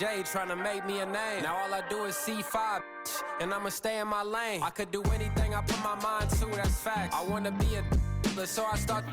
Jay trying to make me a name. Now all I do is C5, and I'ma stay in my lane. I could do anything I put my mind to, that's facts. I wanna be a so I start.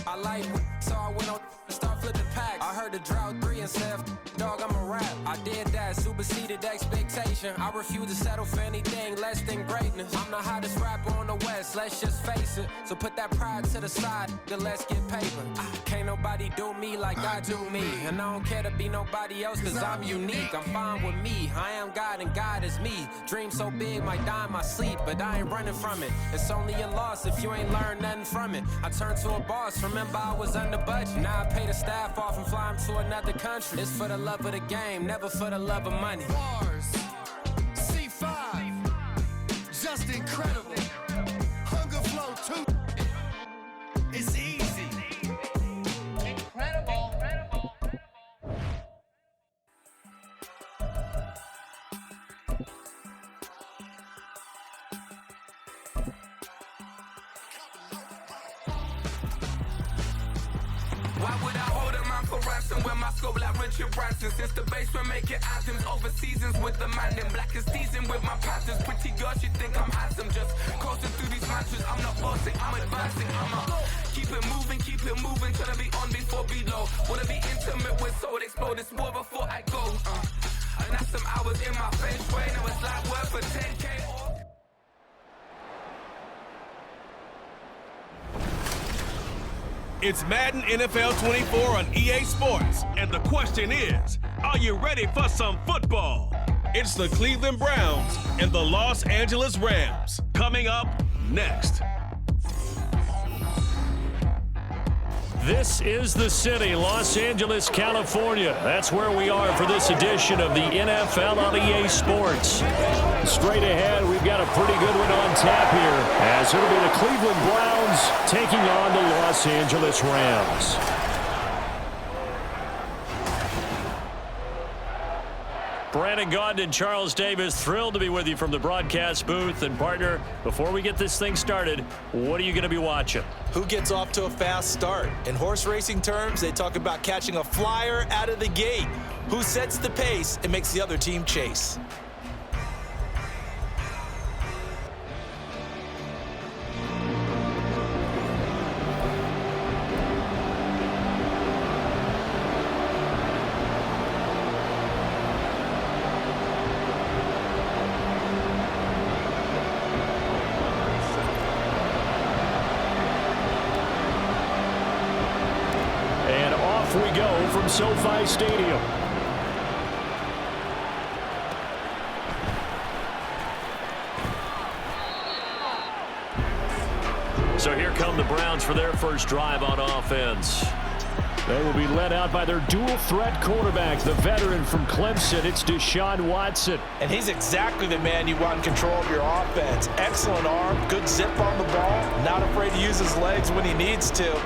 I like so I went on and start flipping packs. I heard the drought 3 and said, dog, I'm a rap. I did that, superseded expectation. I refuse to settle for anything less than greatness. I'm the hottest rapper on the West, let's just face it. So put that pride to the side, then let's get paper. Can't nobody do me like I do me. And I don't care to be nobody else, cause I'm unique. I'm fine with me, I am God and God is me. Dream so big, might die in my sleep, but I ain't running from it. It's only a loss if you ain't learned nothing from it. I turned to a boss, remember I was under budget. Now I pay the staff off and fly them to another country. It's for the love of the game, never for the love of money. Bars, C5, just incredible. Hunger Flow 2, it's easy. Incredible. Why would I hold a man for ransom when my scope like Richard Branson? Since the basement making anthems over seasons with the MADDEN. Black is teasing with my patterns. Pretty girl, she think I'm handsome. Just coasting through these mantras. I'm not bossing, I'm advancing. I'ma keep it moving. Tryna be on before below. Wanna be intimate with soul, explode this war before I go. And that's some hours in my feng shui. Now it's like work for 10K. It's Madden NFL 24 on EA Sports, and the question is, are you ready for some football? It's the Cleveland Browns and the Los Angeles Rams. Coming up next. This is the city, Los Angeles, California. That's where we are for this edition of the NFL on EA Sports. Straight ahead, we've got a pretty good one on tap here, as it'll be the Cleveland Browns taking on the Los Angeles Rams. Brandon Gaudin and Charles Davis, thrilled to be with you from the broadcast booth. And partner, before we get this thing started, what are you going to be watching? Who gets off to a fast start? In horse racing terms, they talk about catching a flyer out of the gate. Who sets the pace and makes the other team chase? We go from SoFi Stadium. So here come the Browns for their first drive on offense. They will be led out by their dual-threat quarterback, the veteran from Clemson. It's Deshaun Watson. And he's exactly the man you want in control of your offense. Excellent arm, good zip on the ball, not afraid to use his legs when he needs to.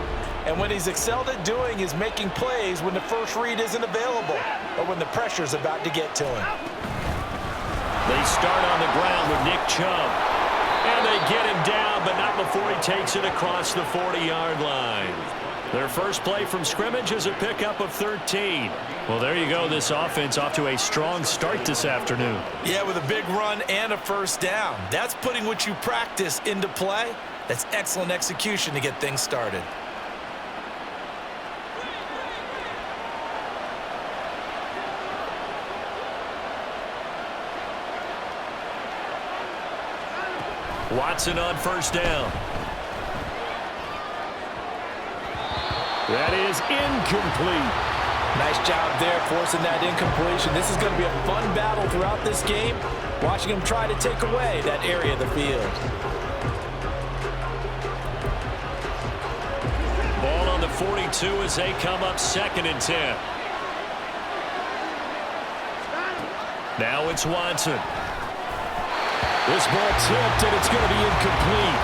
And what he's excelled at doing is making plays when the first read isn't available or when the pressure's about to get to him. They start on the ground with Nick Chubb. And they get him down, but not before he takes it across the 40-yard line. Their first play from scrimmage is a pickup of 13. Well, there you go. This offense off to a strong start this afternoon. Yeah, with a big run and a first down. That's putting what you practice into play. That's excellent execution to get things started. Watson on first down. That is incomplete. Nice job there forcing that incompletion. This is going to be a fun battle throughout this game, watching him try to take away that area of the field. Ball on the 42 as they come up 2nd and 10. Now it's Watson. This ball tipped, and it's going to be incomplete.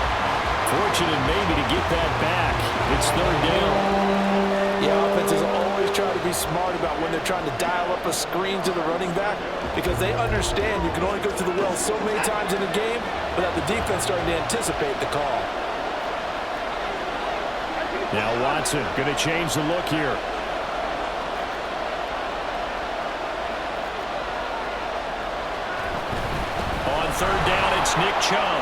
Fortunate maybe to get that back. It's 3rd down. Yeah, offenses always try to be smart about when they're trying to dial up a screen to the running back because they understand you can only go through the well so many times in a game without the defense starting to anticipate the call. Now Watson going to change the look here. third down, it's Nick Chubb.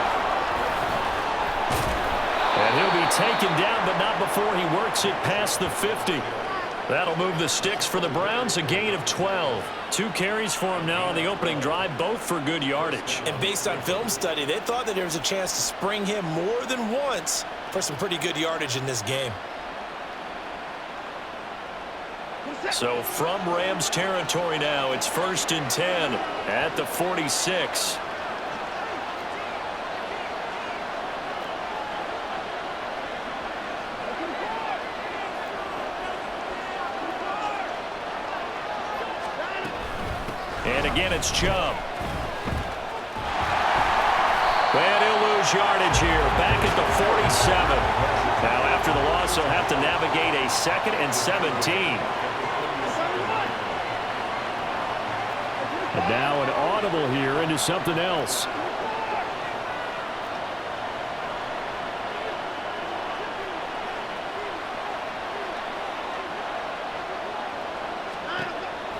And he'll be taken down, but not before he works it past the 50. That'll move the sticks for the Browns, a gain of 12. 2 carries for him now on the opening drive, both for good yardage. And based on film study, they thought that there was a chance to spring him more than once for some pretty good yardage in this game. So from Rams territory now, it's 1st and 10 at the 46. And again, it's Chubb. And he'll lose yardage here, back at the 47. Now, after the loss, he'll have to navigate a 2nd and 17. And now an audible here into something else.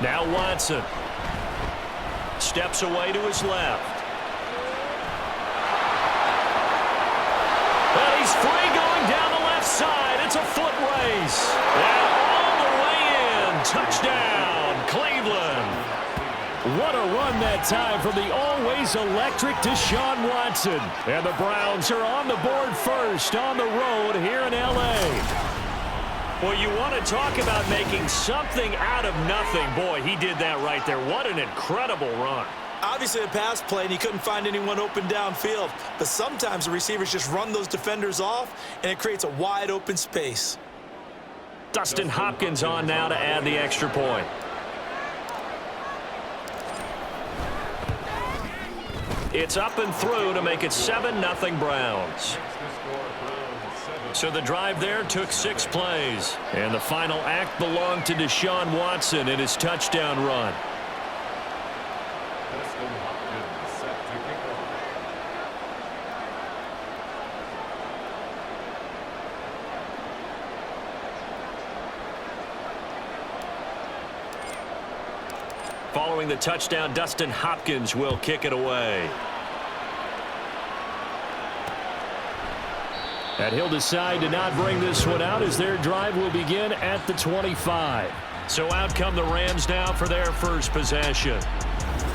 Now Watson steps away to his left. And he's free going down the left side. It's a foot race. And all the way in. Touchdown, Cleveland. What a run that time from the always electric Deshaun Watson. And the Browns are on the board first on the road here in L.A. Well, you want to talk about making something out of nothing. Boy, he did that right there. What an incredible run. Obviously a pass play, and he couldn't find anyone open downfield. But sometimes the receivers just run those defenders off, and it creates a wide open space. Dustin Hopkins on now to add the extra point. It's up and through to make it 7-0 Browns. So the drive there took 6 plays. And the final act belonged to Deshaun Watson in his touchdown run. Following the touchdown, Dustin Hopkins will kick it away. And he'll decide to not bring this one out as their drive will begin at the 25. So out come the Rams now for their first possession.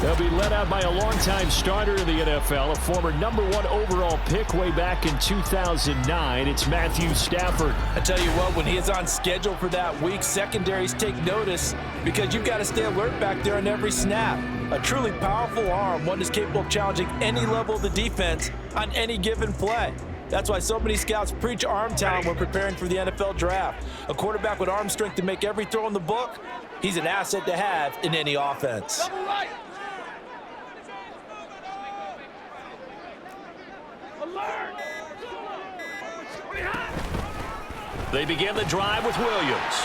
They'll be led out by a longtime starter in the NFL, a former #1 overall pick way back in 2009. It's Matthew Stafford. I tell you what, when he is on schedule for that week, secondaries take notice because you've got to stay alert back there on every snap. A truly powerful arm, one that's capable of challenging any level of the defense on any given play. That's why so many scouts preach arm talent when preparing for the NFL draft. A quarterback with arm strength to make every throw in the book, he's an asset to have in any offense. They begin the drive with Williams.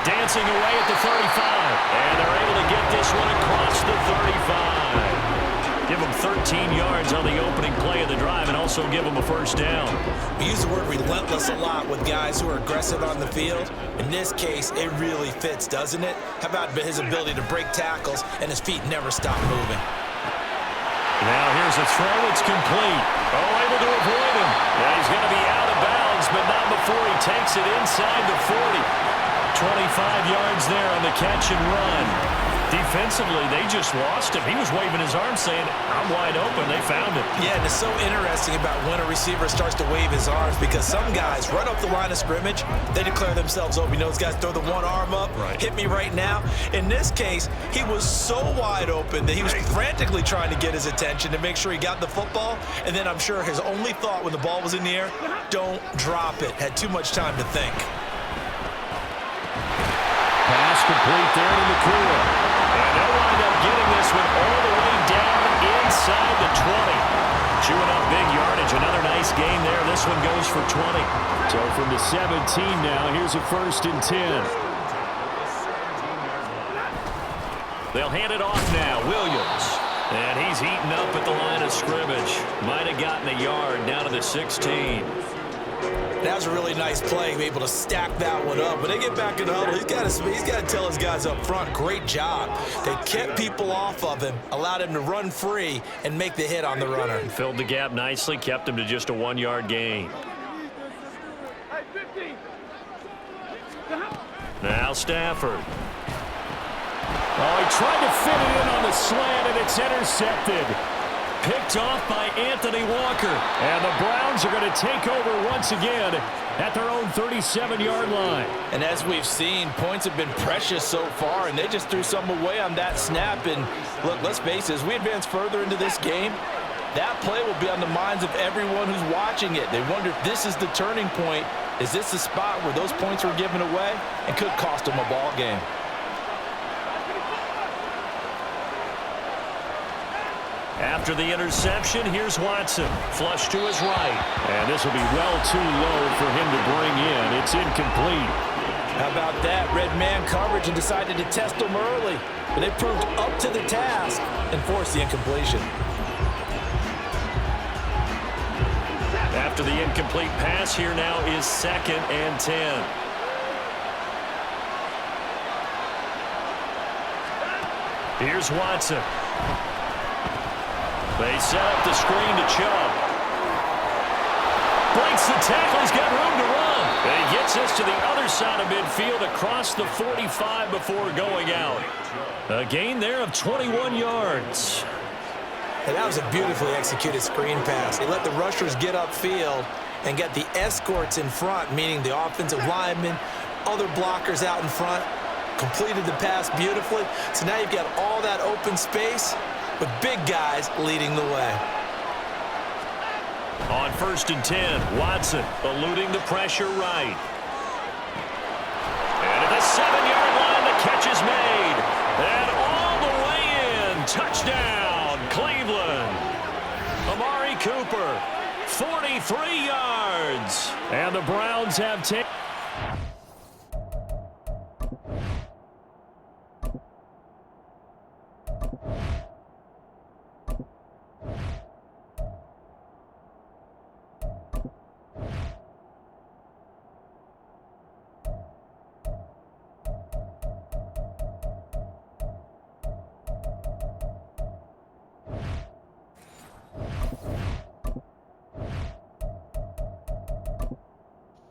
Dancing away at the 35. And they're able to get this one across the 35. Give them 13 yards on the opening play of the drive and also give them a first down. We use the word relentless a lot with guys who are aggressive on the field. In this case, it really fits, doesn't it? How about his ability to break tackles and his feet never stop moving? Now here's a throw. It's complete. Oh, able to avoid him. Yeah, he's going to be out of bounds, but not before he takes it inside the 40. 25 yards there on the catch and run. Defensively, they just lost him. He was waving his arm saying, I'm wide open. They found it. Yeah, and it's so interesting about when a receiver starts to wave his arms because some guys right up the line of scrimmage, they declare themselves open. Those guys throw the one arm up, hit me right now. In this case, he was so wide open that he was frantically trying to get his attention to make sure he got the football. And then I'm sure his only thought when the ball was in the air, don't drop it. Had too much time to think. Pass complete there to McCool. And they'll wind up getting this one all the way down inside the 20. Chewing up big yardage. Another nice gain there. This one goes for 20. So from the 17 now, here's a 1st and 10. They'll hand it off now. Williams. And he's eaten up at the line of scrimmage. Might have gotten a yard down to the 16. That was a really nice play, to be able to stack that one up. When they get back in the huddle, he's got to tell his guys up front, great job. They kept people off of him, allowed him to run free and make the hit on the runner. Filled the gap nicely, kept him to just a 1-yard gain. Now Stafford. Oh, he tried to fit it in on the slant, and it's intercepted. Picked off by Anthony Walker. And the Browns are going to take over once again at their own 37-yard line. And as we've seen, points have been precious so far, and they just threw some away on that snap. And look, let's face it, as we advance further into this game, that play will be on the minds of everyone who's watching it. They wonder if this is the turning point. Is this the spot where those points were given away and could cost them a ball game? After the interception, here's Watson. Flush to his right. And this will be well too low for him to bring in. It's incomplete. How about that? Red man coverage and decided to test them early. But they proved up to the task and forced the incompletion. After the incomplete pass, here now is 2nd and 10. Here's Watson. They set up the screen to Chubb. Breaks the tackle. He's got room to run. And he gets us to the other side of midfield across the 45 before going out. A gain there of 21 yards. And that was a beautifully executed screen pass. They let the rushers get upfield and get the escorts in front, meaning the offensive linemen, other blockers out in front, completed the pass beautifully. So now you've got all that open space with big guys leading the way. On 1st and 10, Watson eluding the pressure right. And at the 7-yard line, the catch is made. And all the way in. Touchdown, Cleveland. Amari Cooper, 43 yards. And the Browns have taken.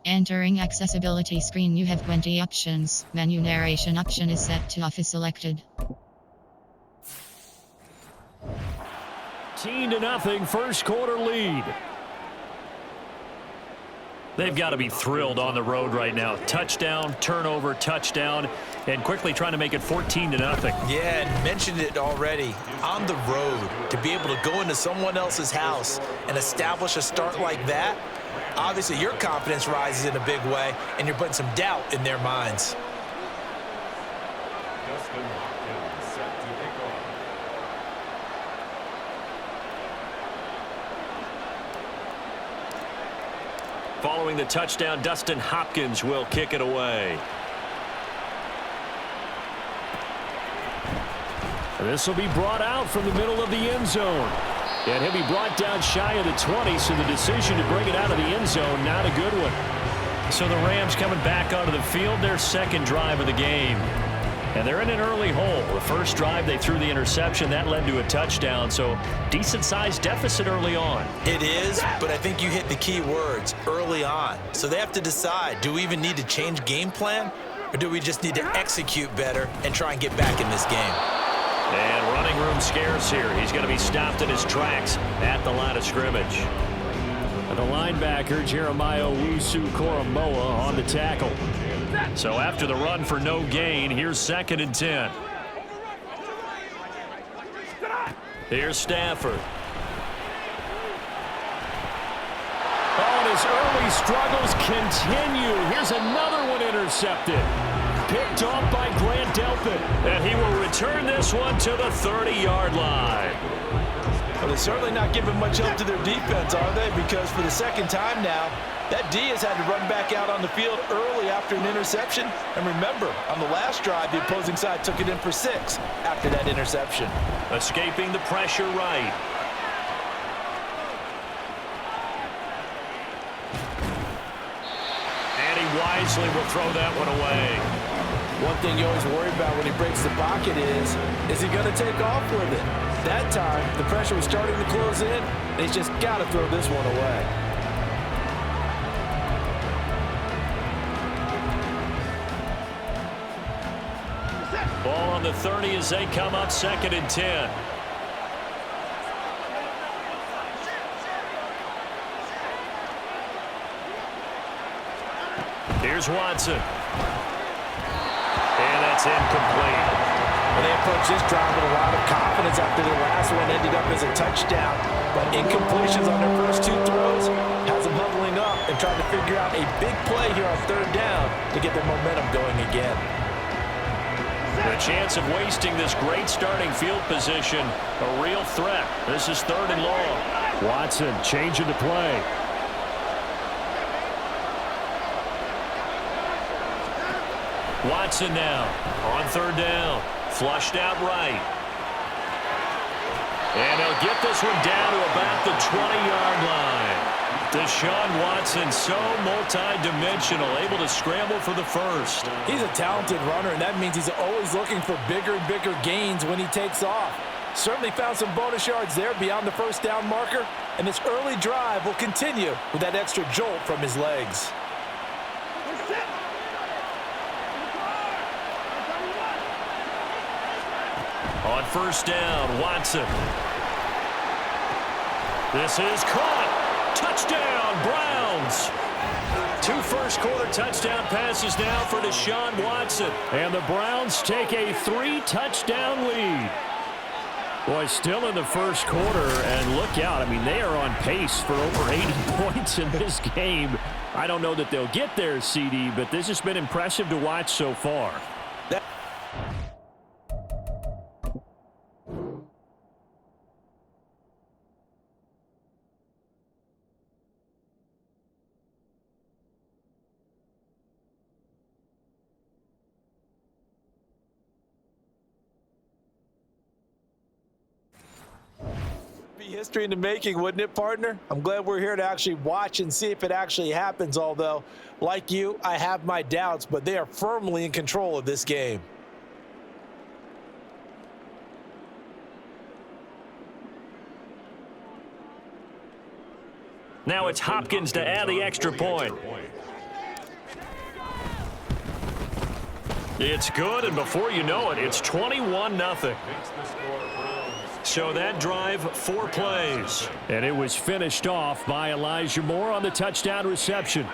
Entering accessibility screen, you have 20 options. Menu narration option is set to off is selected. 13-0, first quarter lead. They've got to be thrilled on the road right now. Touchdown, turnover, touchdown, and quickly trying to make it 14-0. Yeah, and mentioned it already. On the road, to be able to go into someone else's house and establish a start like that, obviously your confidence rises in a big way, and you're putting some doubt in their minds. Following the touchdown, Dustin Hopkins will kick it away. This will be brought out from the middle of the end zone. And he'll be brought down shy of the 20, so the decision to bring it out of the end zone, not a good one. So the Rams coming back onto the field, their second drive of the game. And they're in an early hole. The first drive, they threw the interception. That led to a touchdown, so decent-sized deficit early on. It is, but I think you hit the key words, early on. So they have to decide, do we even need to change game plan, or do we just need to execute better and try and get back in this game? And running room scarce here. He's going to be stopped in his tracks at the line of scrimmage. And the linebacker, Jeremiah Owusu-Koramoah, on the tackle. So after the run for no gain, here's 2nd and 10. Here's Stafford. Oh, and his early struggles continue. Here's another one intercepted. Picked off by Grant Delpit. And he will return this one to the 30-yard line. Well, they're certainly not giving much help to their defense, are they? Because for the second time now, that D has had to run back out on the field early after an interception. And remember, on the last drive, the opposing side took it in for 6 after that interception. Escaping the pressure right. wisely will throw that one away. One thing you always worry about when he breaks the pocket is he going to take off with it? That time, the pressure was starting to close in, and he's just got to throw this one away. Ball on the 30 as they come up 2nd and 10. Here's Watson. And that's incomplete. Well, they approach this drive with a lot of confidence after their last one ended up as a touchdown. But incompletions on their first 2 throws has them huddling up and trying to figure out a big play here on 3rd down to get their momentum going again. The chance of wasting this great starting field position, a real threat. This is 3rd and long. Watson changing the play. Watson now on 3rd down. Flushed out right. And he'll get this one down to about the 20-yard line. Deshaun Watson, so multi-dimensional, able to scramble for the first. He's a talented runner, and that means he's always looking for bigger and bigger gains when he takes off. Certainly found some bonus yards there beyond the 1st down marker, and this early drive will continue with that extra jolt from his legs. On 1st down, Watson. This is caught. Touchdown, Browns. 2 first-quarter touchdown passes now for Deshaun Watson. And the Browns take a 3-touchdown lead. Boy, still in the 1st quarter, and look out. I mean, they are on pace for over 80 points in this game. I don't know that they'll get there, CD, but this has been impressive to watch so far. History in the making, wouldn't it, partner? I'm glad we're here to actually watch and see if it actually happens, although, like you, I have my doubts, but they are firmly in control of this game. Now it's Hopkins to add the extra point. It's good, and before you know it, it's 21-0. So that drive, 4 plays. And it was finished off by Elijah Moore on the touchdown reception.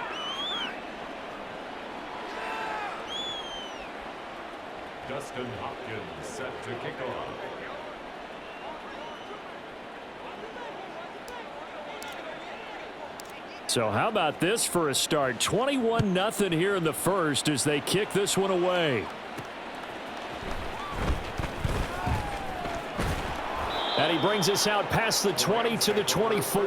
Dustin Hopkins set to kick off. So how about this for a start? 21-0 here in the 1st as they kick this one away. And he brings us out past the 20 to the 24.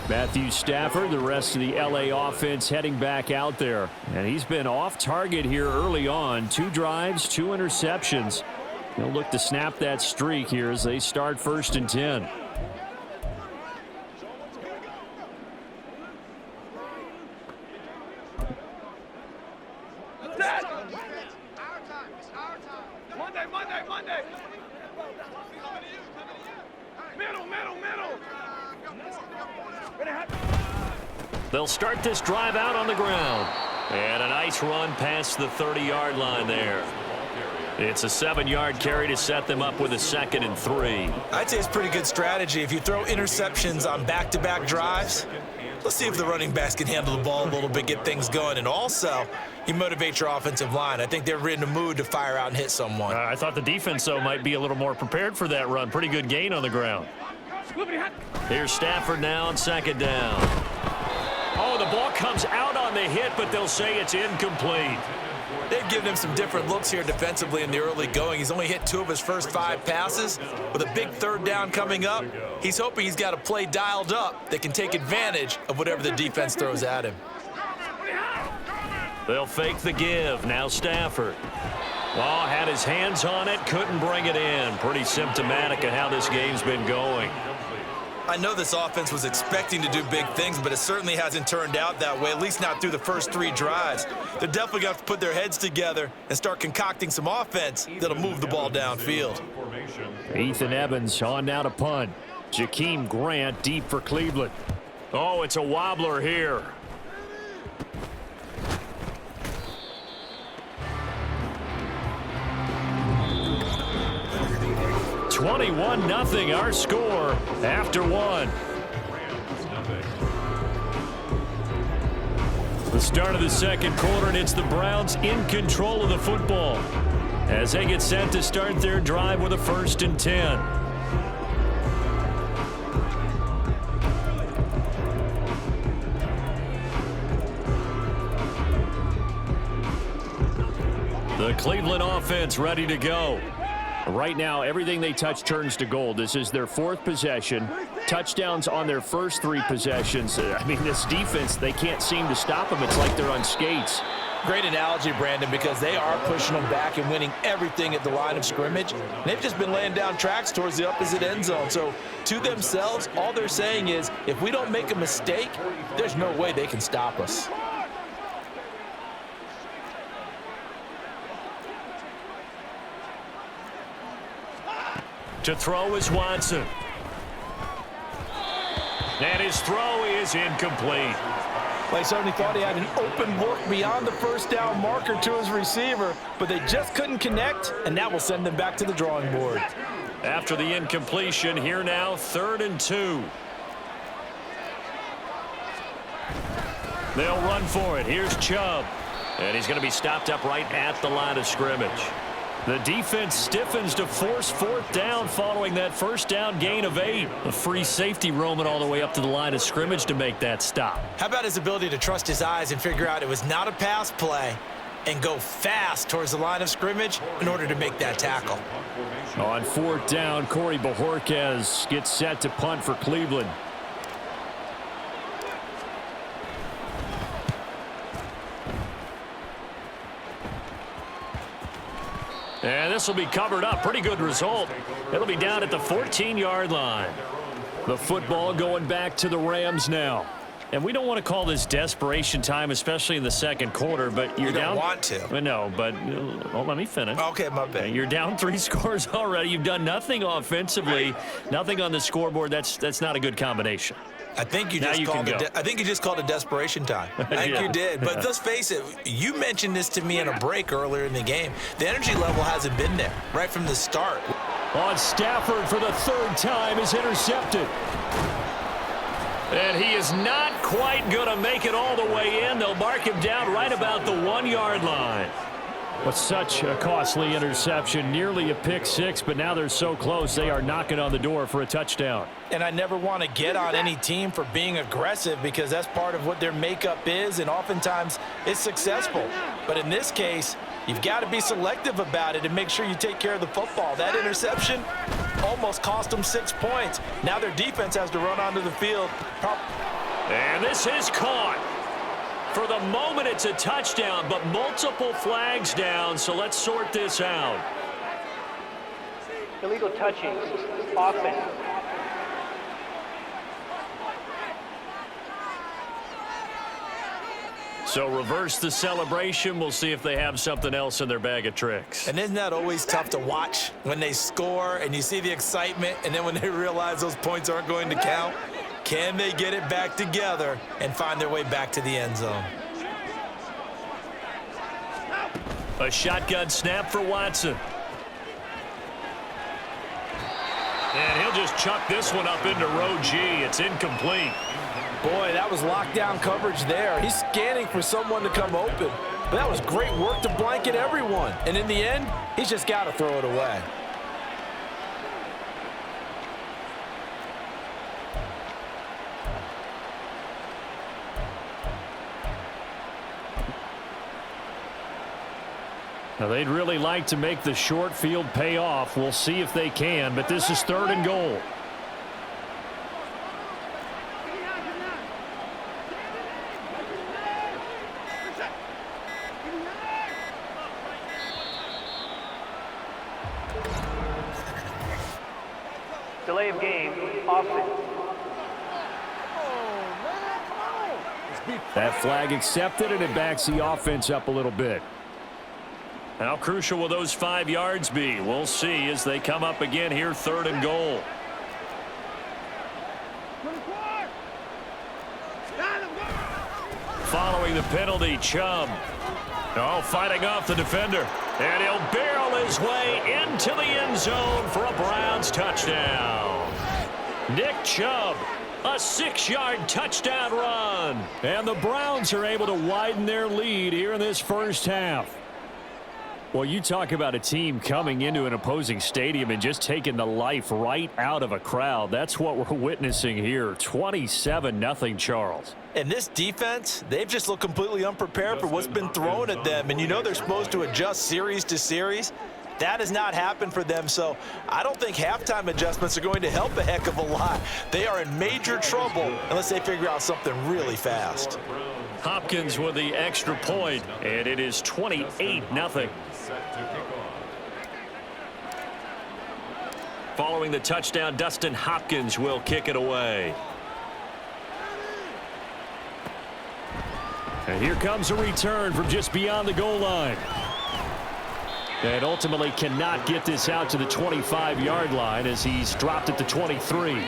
Matthew Stafford, the rest of the LA offense heading back out there. And he's been off target here early on. 2 drives, 2 interceptions. He'll look to snap that streak here as they start 1st and 10. Monday. They'll start this drive out on the ground. And a nice run past the 30-yard line there. It's a 7-yard carry to set them up with a 2nd and 3. I'd say it's pretty good strategy. If you throw interceptions on back-to-back drives, let's see if the running backs can handle the ball a little bit, get things going. And also, you motivate your offensive line. I think they're in the mood to fire out and hit someone. I thought the defense, though, might be a little more prepared for that run. Pretty good gain on the ground. Here's Stafford now on 2nd down. Oh, the ball comes out on the hit, but they'll say it's incomplete. They've given him some different looks here defensively in the early going. He's only hit 2 of his first 5 passes. With a big 3rd down coming up, he's hoping he's got a play dialed up that can take advantage of whatever the defense throws at him. They'll fake the give. Now Stafford. Oh, had his hands on it, couldn't bring it in. Pretty symptomatic of how this game's been going. I know this offense was expecting to do big things, but it certainly hasn't turned out that way, at least not through the first 3 drives. They're definitely going to have to put their heads together and start concocting some offense that'll move the ball downfield. Ethan Evans on now to punt. Jakeem Grant deep for Cleveland. Oh, it's a wobbler here. (21-0) our score after 1. The start of the second quarter, and it's the Browns in control of the football as they get set to start their drive with a 1st and 10. The Cleveland offense ready to go. Right now, everything they touch turns to gold. This is their 4th possession. Touchdowns on their first 3 possessions. I mean, this defense, they can't seem to stop them. It's like they're on skates. Great analogy, Brandon, because they are pushing them back and winning everything at the line of scrimmage. They've just been laying down tracks towards the opposite end zone. So, to themselves, all they're saying is, if we don't make a mistake, there's no way they can stop us. To throw is Watson. And his throw is incomplete. Like certainly thought he had an open look beyond the first down marker to his receiver, but they just couldn't connect, and that will send them back to the drawing board. After the incompletion, here now, 3rd and 2. They'll run for it. Here's Chubb. And he's going to be stopped up right at the line of scrimmage. The defense stiffens to force 4th down following that first down gain of 8. A free safety roaming all the way up to the line of scrimmage to make that stop. How about his ability to trust his eyes and figure out it was not a pass play and go fast towards the line of scrimmage in order to make that tackle. On 4th down, Corey Bojorquez gets set to punt for Cleveland. And this will be covered up. Pretty good result. It'll be down at the 14-yard line. The football going back to the Rams now. And we don't want to call this desperation time, especially in the second quarter, but you're down. You don't want to. No, but let me finish. Okay, my bad. You're down 3 scores already. You've done nothing offensively, nothing on the scoreboard. That's not a good combination. I think you just called it desperation time. I think you did. But let's face it, you mentioned this to me in a break earlier in the game. The energy level hasn't been there right from the start. On Stafford for the 3rd time is intercepted. And he is not quite going to make it all the way in. They'll mark him down right about the 1-yard line. But such a costly interception, nearly a pick 6, but now they're so close they are knocking on the door for a touchdown. And I never want to get on any team for being aggressive because that's part of what their makeup is, and oftentimes it's successful. But in this case, you've got to be selective about it and make sure you take care of the football. That interception almost cost them 6 points. Now their defense has to run onto the field. And this is caught. For the moment, it's a touchdown, but multiple flags down, so let's sort this out. Illegal touching, offense. So reverse the celebration. We'll see if they have something else in their bag of tricks. And isn't that always tough to watch when they score and you see the excitement, and then when they realize those points aren't going to count? Can they get it back together and find their way back to the end zone? A shotgun snap for Watson. And he'll just chuck this one up into row G. It's incomplete. Boy, that was lockdown coverage there. He's scanning for someone to come open. But that was great work to blanket everyone. And in the end, he's just got to throw it away. Now, they'd really like to make the short field pay off. We'll see if they can, but this is 3rd and goal. Delay of game, offense. That flag accepted, and it backs the offense up a little bit. How crucial will those 5 yards be? We'll see as they come up again here, 3rd and goal. Following the penalty, Chubb. Oh, fighting off the defender. And he'll barrel his way into the end zone for a Browns touchdown. Nick Chubb, a 6-yard touchdown run. And the Browns are able to widen their lead here in this first half. Well, you talk about a team coming into an opposing stadium and just taking the life right out of a crowd. That's what we're witnessing here. 27-0, Charles. And this defense, they've just looked completely unprepared for what's been thrown at them. And you know they're supposed to adjust series to series. That has not happened for them, so I don't think halftime adjustments are going to help a heck of a lot. They are in major trouble unless they figure out something really fast. Hopkins with the extra point, and it is 28-0. Following the touchdown, Dustin Hopkins will kick it away. And here comes a return from just beyond the goal line. And ultimately cannot get this out to the 25-yard line as he's dropped at the 23.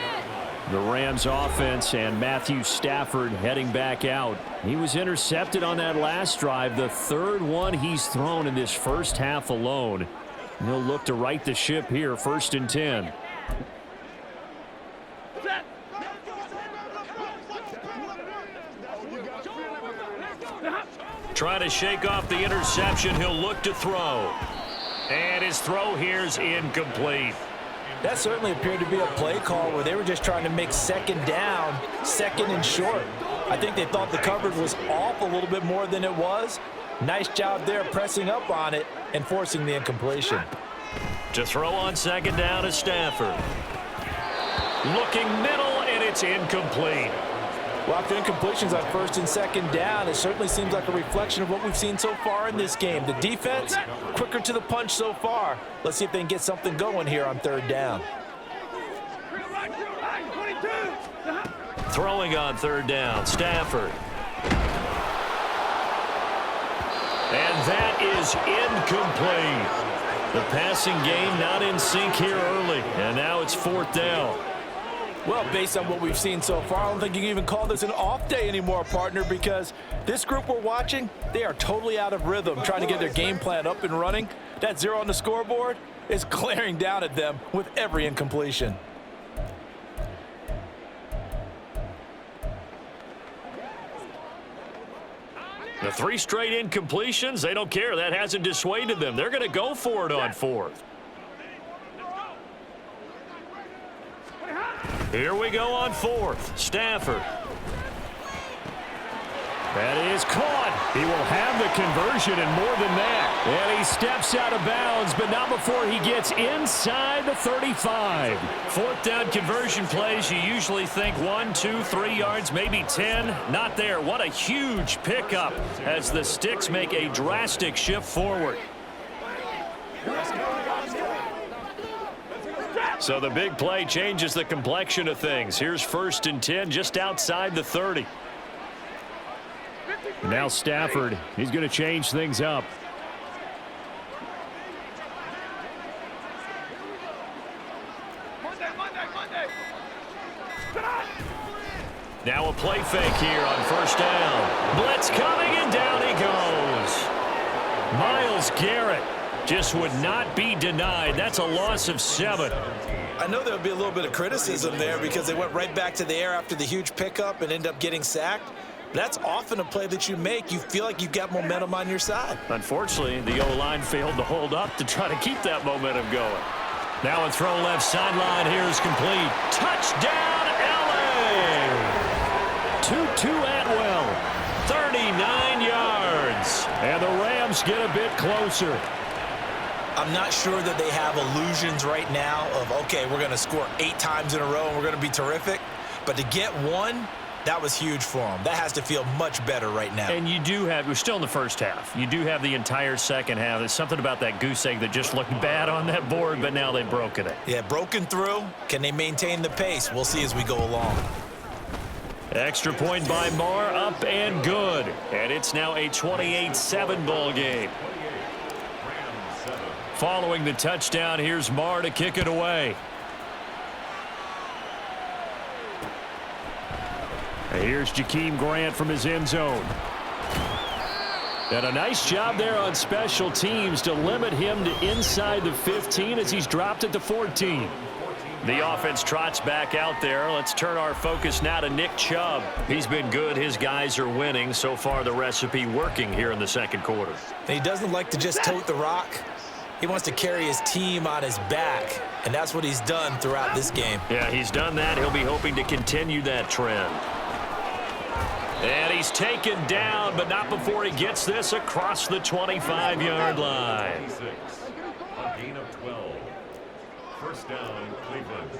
The Rams offense and Matthew Stafford heading back out. He was intercepted on that last drive, the 3rd one he's thrown in this first half alone. And he'll look to right the ship here, 1st and 10. Trying to shake off the interception, he'll look to throw. And his throw here's incomplete. That certainly appeared to be a play call where they were just trying to make 2nd down, 2nd and short. I think they thought the coverage was off a little bit more than it was. Nice job there pressing up on it and forcing the incompletion. To throw on 2nd down is Stafford. Looking middle, and it's incomplete. Well, after incompletions on 1st and 2nd down, it certainly seems like a reflection of what we've seen so far in this game. The defense, quicker to the punch so far. Let's see if they can get something going here on 3rd down. Throwing on 3rd down, Stafford. And that is incomplete. The passing game not in sync here early, and now it's 4th down. Well, based on what we've seen so far, I don't think you can even call this an off day anymore, partner, because this group we're watching, they are totally out of rhythm, trying to get their game plan up and running. That 0 on the scoreboard is glaring down at them with every incompletion. The 3 straight incompletions, they don't care. That hasn't dissuaded them. They're going to go for it on 4th. Here we go on 4th. Stafford. That is caught. He will have the conversion and more than that. And he steps out of bounds, but not before he gets inside the 35. 4th down conversion plays, you usually think 1, 2, 3 yards, maybe 10. Not there. What a huge pickup as the Sticks make a drastic shift forward. So the big play changes the complexion of things. Here's 1st and 10 just outside the 30. Now Stafford, he's going to change things up. Now a play fake here on 1st down. Blitz coming, and down he goes. Myles Garrett just would not be denied. That's a loss of 7. I know there'll be a little bit of criticism there because they went right back to the air after the huge pickup and ended up getting sacked. That's often a play that you make. You feel like you've got momentum on your side. Unfortunately, the O-line failed to hold up to try to keep that momentum going. Now a throw left sideline here is complete. Touchdown, L.A. Tutu Atwell, 39 yards. And the Rams get a bit closer. I'm not sure that they have illusions right now of, okay, we're going to score 8 times in a row and we're going to be terrific. But to get 1, that was huge for them. That has to feel much better right now. And you do have, we're still in the first half. You do have the entire second half. There's something about that goose egg that just looked bad on that board, but now they've broken it. Yeah, broken through. Can they maintain the pace? We'll see as we go along. Extra point by Marr, up and good. And it's now a 28-7 ball game. Following the touchdown, here's Marr to kick it away. Here's Jakeem Grant from his end zone. And a nice job there on special teams to limit him to inside the 15 as he's dropped at the 14. The offense trots back out there. Let's turn our focus now to Nick Chubb. He's been good. His guys are winning. So far, the recipe working here in the second quarter. He doesn't like to just tote the rock. He wants to carry his team on his back, and that's what he's done throughout this game. Yeah, he's done that. He'll be hoping to continue that trend. And he's taken down, but not before he gets this across the 25-yard line. A gain of 12. First down, Cleveland.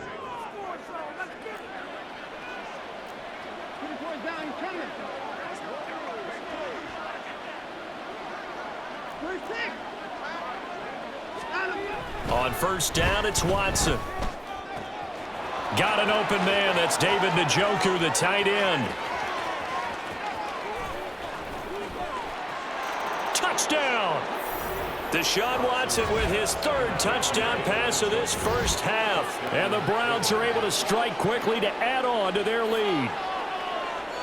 On first down, it's Watson. Got an open man. That's David Njoku, the tight end. Touchdown! Deshaun Watson with his third touchdown pass of this first half. And the Browns are able to strike quickly to add on to their lead.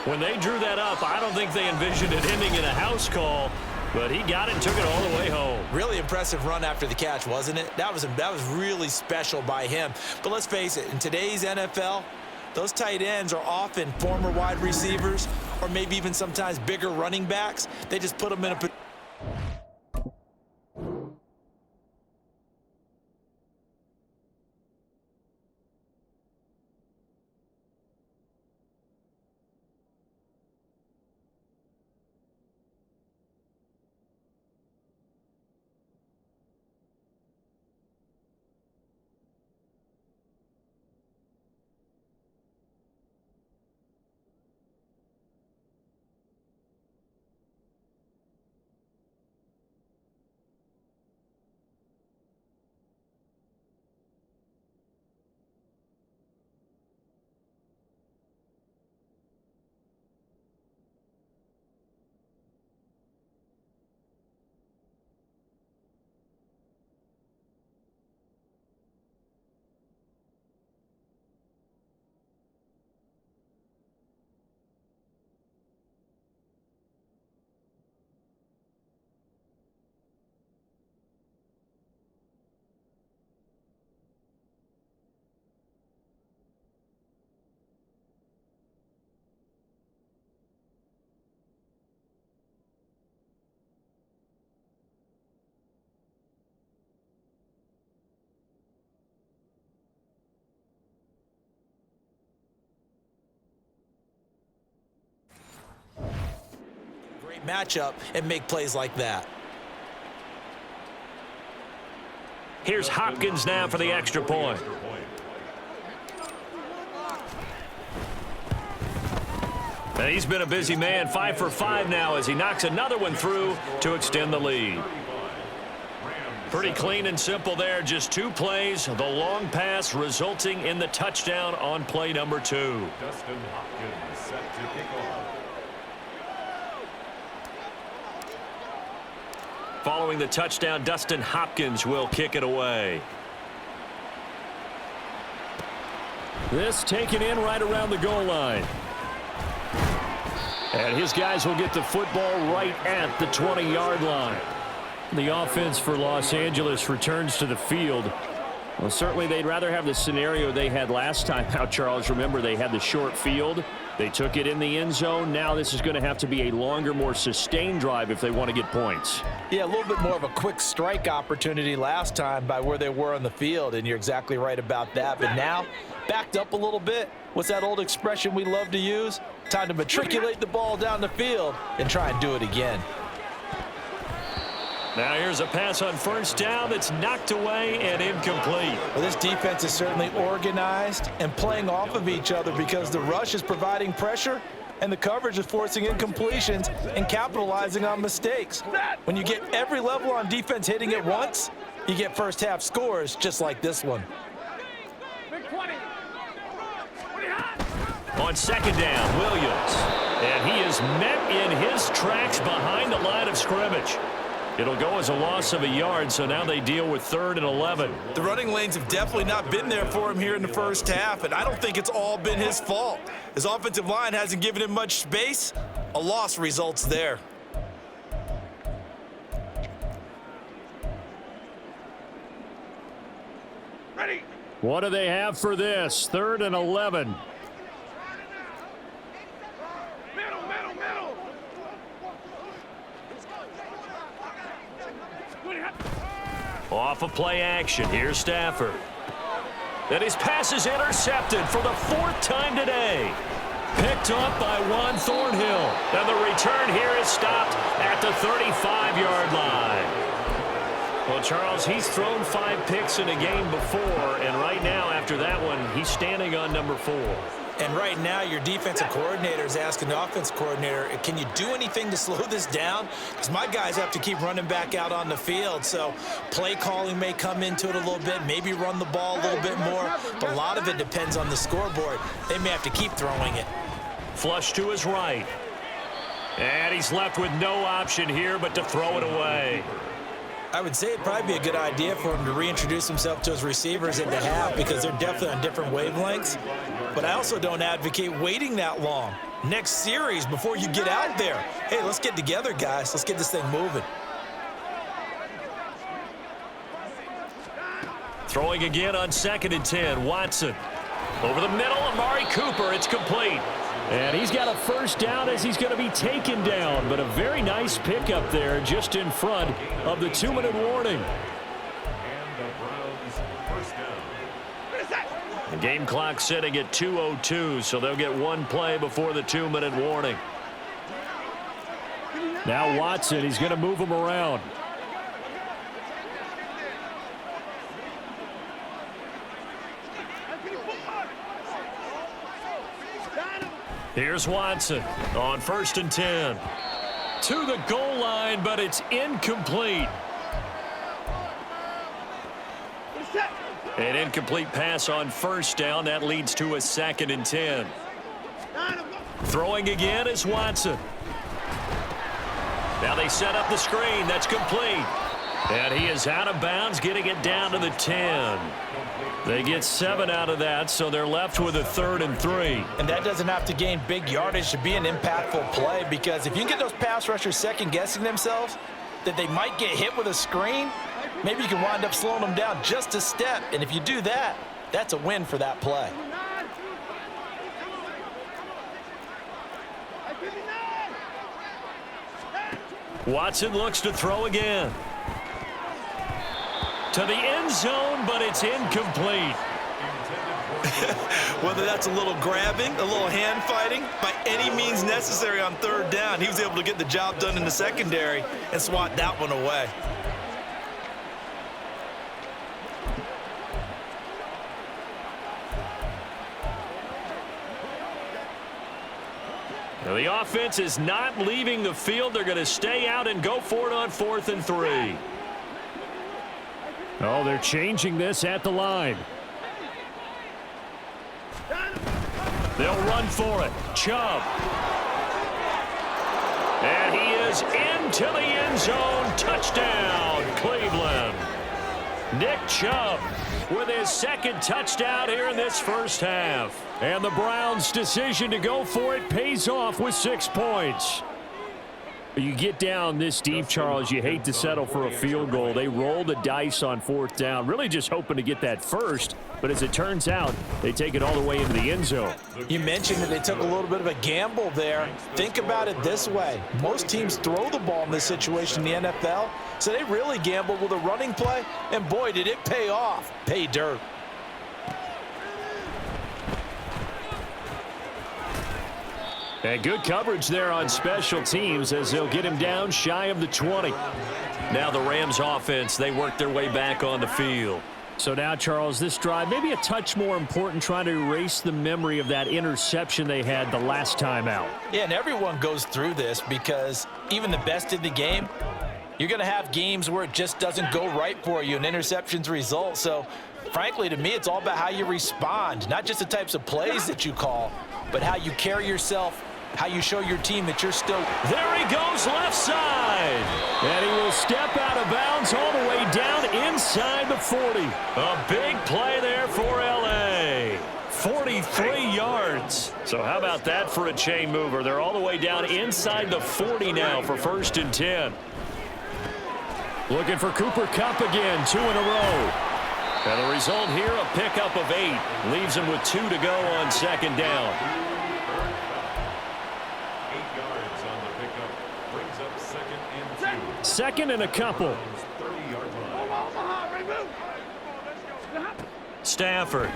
When they drew that up, I don't think they envisioned it ending in a house call, but he got it and took it all the way home. Really impressive run after the catch, wasn't it? That was really special by him. But let's face it, in today's NFL, those tight ends are often former wide receivers or maybe even sometimes bigger running backs. They just put them in a position. Matchup and make plays like that. Here's Hopkins now for the extra point. And he's been a busy man, 5 for 5 now as he knocks another one through to extend the lead. Pretty clean and simple there, just 2 plays, the long pass resulting in the touchdown on play number 2. Dustin Hopkins set to kick off. Following the touchdown, Dustin Hopkins will kick it away. This taken in right around the goal line. And his guys will get the football right at the 20-yard line. The offense for Los Angeles returns to the field. Well, certainly they'd rather have the scenario they had last time out, Charles. Remember, they had the short field. They took it in the end zone. Now this is going to have to be a longer, more sustained drive if they want to get points. Yeah, a little bit more of a quick strike opportunity last time by where they were on the field, and you're exactly right about that. But now, backed up a little bit. What's that old expression we love to use? Time to matriculate the ball down the field and try and do it again. Now here's a pass on first down that's knocked away and incomplete. Well, this defense is certainly organized and playing off of each other because the rush is providing pressure and the coverage is forcing incompletions and capitalizing on mistakes. When you get every level on defense hitting at once, you get first half scores just like this one. On second down, Williams. And he is met in his tracks behind the line of scrimmage. It'll go as a loss of a yard, so now they deal with 3rd and 11. The running lanes have definitely not been there for him here in the first half, and I don't think it's all been his fault. His offensive line hasn't given him much space. A loss results there. Ready. What do they have for this? 3rd and 11. Off of play action. Here's Stafford. And his pass is intercepted for the 4th time today. Picked up by Juan Thornhill. And the return here is stopped at the 35-yard line. Well, Charles, he's thrown 5 picks in a game before, and right now, after that one, he's standing on number 4. And right now, your defensive coordinator is asking the offense coordinator, can you do anything to slow this down? Because my guys have to keep running back out on the field. So play calling may come into it a little bit, maybe run the ball a little bit more. But a lot of it depends on the scoreboard. They may have to keep throwing it. Flush to his right. And he's left with no option here but to throw it away. I would say it'd probably be a good idea for him to reintroduce himself to his receivers at the half because they're definitely on different wavelengths. But I also don't advocate waiting that long. Next series before you get out there. Hey, let's get together, guys. Let's get this thing moving. Throwing again on 2nd and 10. Watson. Over the middle, Amari Cooper. It's complete. And he's got a first down as he's going to be taken down. But a very nice pickup there just in front of the 2-minute warning. And the Browns first down. The game clock sitting at 2:02, so they'll get 1 play before the 2-minute warning. Now Watson, he's going to move him around. Here's Watson on 1st and 10. To the goal line, but it's incomplete. An incomplete pass on 1st down. That leads to a 2nd and 10. Throwing again is Watson. Now they set up the screen. That's complete. And he is out of bounds, getting it down to the 10. They get 7 out of that, so they're left with a 3rd and 3. And that doesn't have to gain big yardage to be an impactful play, because if you can get those pass rushers second-guessing themselves that they might get hit with a screen, maybe you can wind up slowing them down just a step. And if you do that, that's a win for that play. Watson looks to throw again. To the end zone, but it's incomplete. Whether that's a little grabbing, a little hand fighting, by any means necessary on 3rd down, he was able to get the job done in the secondary and swat that one away. Now the offense is not leaving the field. They're going to stay out and go for it on 4th and 3. Oh, they're changing this at the line. They'll run for it. Chubb. And he is into the end zone. Touchdown, Cleveland. Nick Chubb with his 2nd touchdown here in this first half. And the Browns' decision to go for it pays off with 6 points. You get down this deep, Charles, you hate to settle for a field goal. They roll the dice on 4th down, really just hoping to get that first. But as it turns out, they take it all the way into the end zone. You mentioned that they took a little bit of a gamble there. Think about it this way. Most teams throw the ball in this situation in the NFL, so they really gambled with a running play, and boy, did it pay off. Pay dirt. And good coverage there on special teams as they'll get him down shy of the 20. Now the Rams offense, they work their way back on the field. So now, Charles, this drive maybe a touch more important, trying to erase the memory of that interception they had the last time out. Yeah, and everyone goes through this because even the best in the game, you're going to have games where it just doesn't go right for you and interceptions result. So frankly, to me, it's all about how you respond, not just the types of plays that you call, but how you carry yourself, how you show your team that you're still... There he goes left side. And he will step out of bounds all the way down inside the 40. A big play there for L.A. 43 yards. So how about that for a chain mover? They're all the way down inside the 40 now for 1st and 10. Looking for Cooper Kupp again, 2 in a row. And the result here, a pickup of 8. Leaves him with 2 to go on 2nd down. 8 yards on the pickup. Brings up 2nd and 2. 2nd and a couple. 30-yard line. Stafford.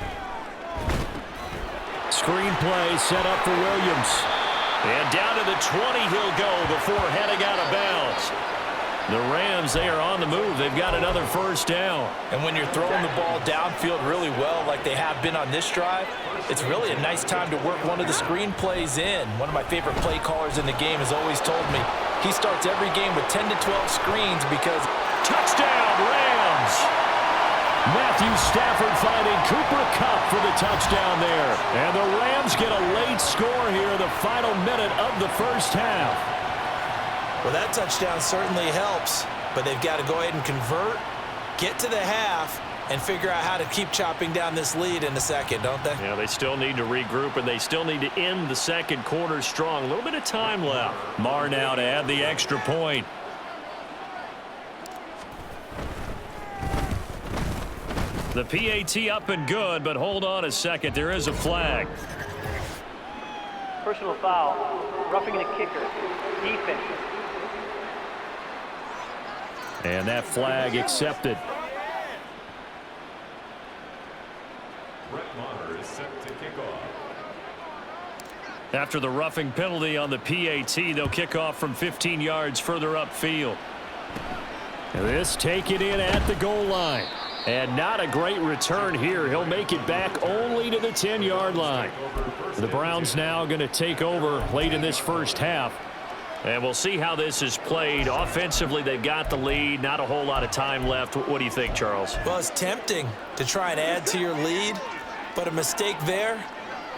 Screen play set up for Williams. And down to the 20 he'll go before heading out of bounds. The Rams, they are on the move. They've got another 1st down. And when you're throwing the ball downfield really well like they have been on this drive, it's really a nice time to work one of the screen plays in. One of my favorite play callers in the game has always told me he starts every game with 10 to 12 screens because... Touchdown, Rams! Matthew Stafford finding Cooper Kupp for the touchdown there. And the Rams get a late score here in the final minute of the 1st half. Well, that touchdown certainly helps, but they've got to go ahead and convert, get to the half, and figure out how to keep chopping down this lead in the second, don't they? Yeah, they still need to regroup, and they still need to end the 2nd quarter strong. A little bit of time left. Marr now to add the extra point. The PAT up and good, but hold on a second. There is a flag. Personal foul. Roughing the kicker. Defense. And that flag accepted. Brett Maher is set to kick off. After the roughing penalty on the PAT, they'll kick off from 15 yards further upfield. And this taken in at the goal line. And not a great return here. He'll make it back only to the 10-yard line. The Browns now going to take over late in this 1st half. And we'll see how this is played. Offensively, they've got the lead. Not a whole lot of time left. What do you think, Charles? Well, it's tempting to try and add to your lead, but a mistake there,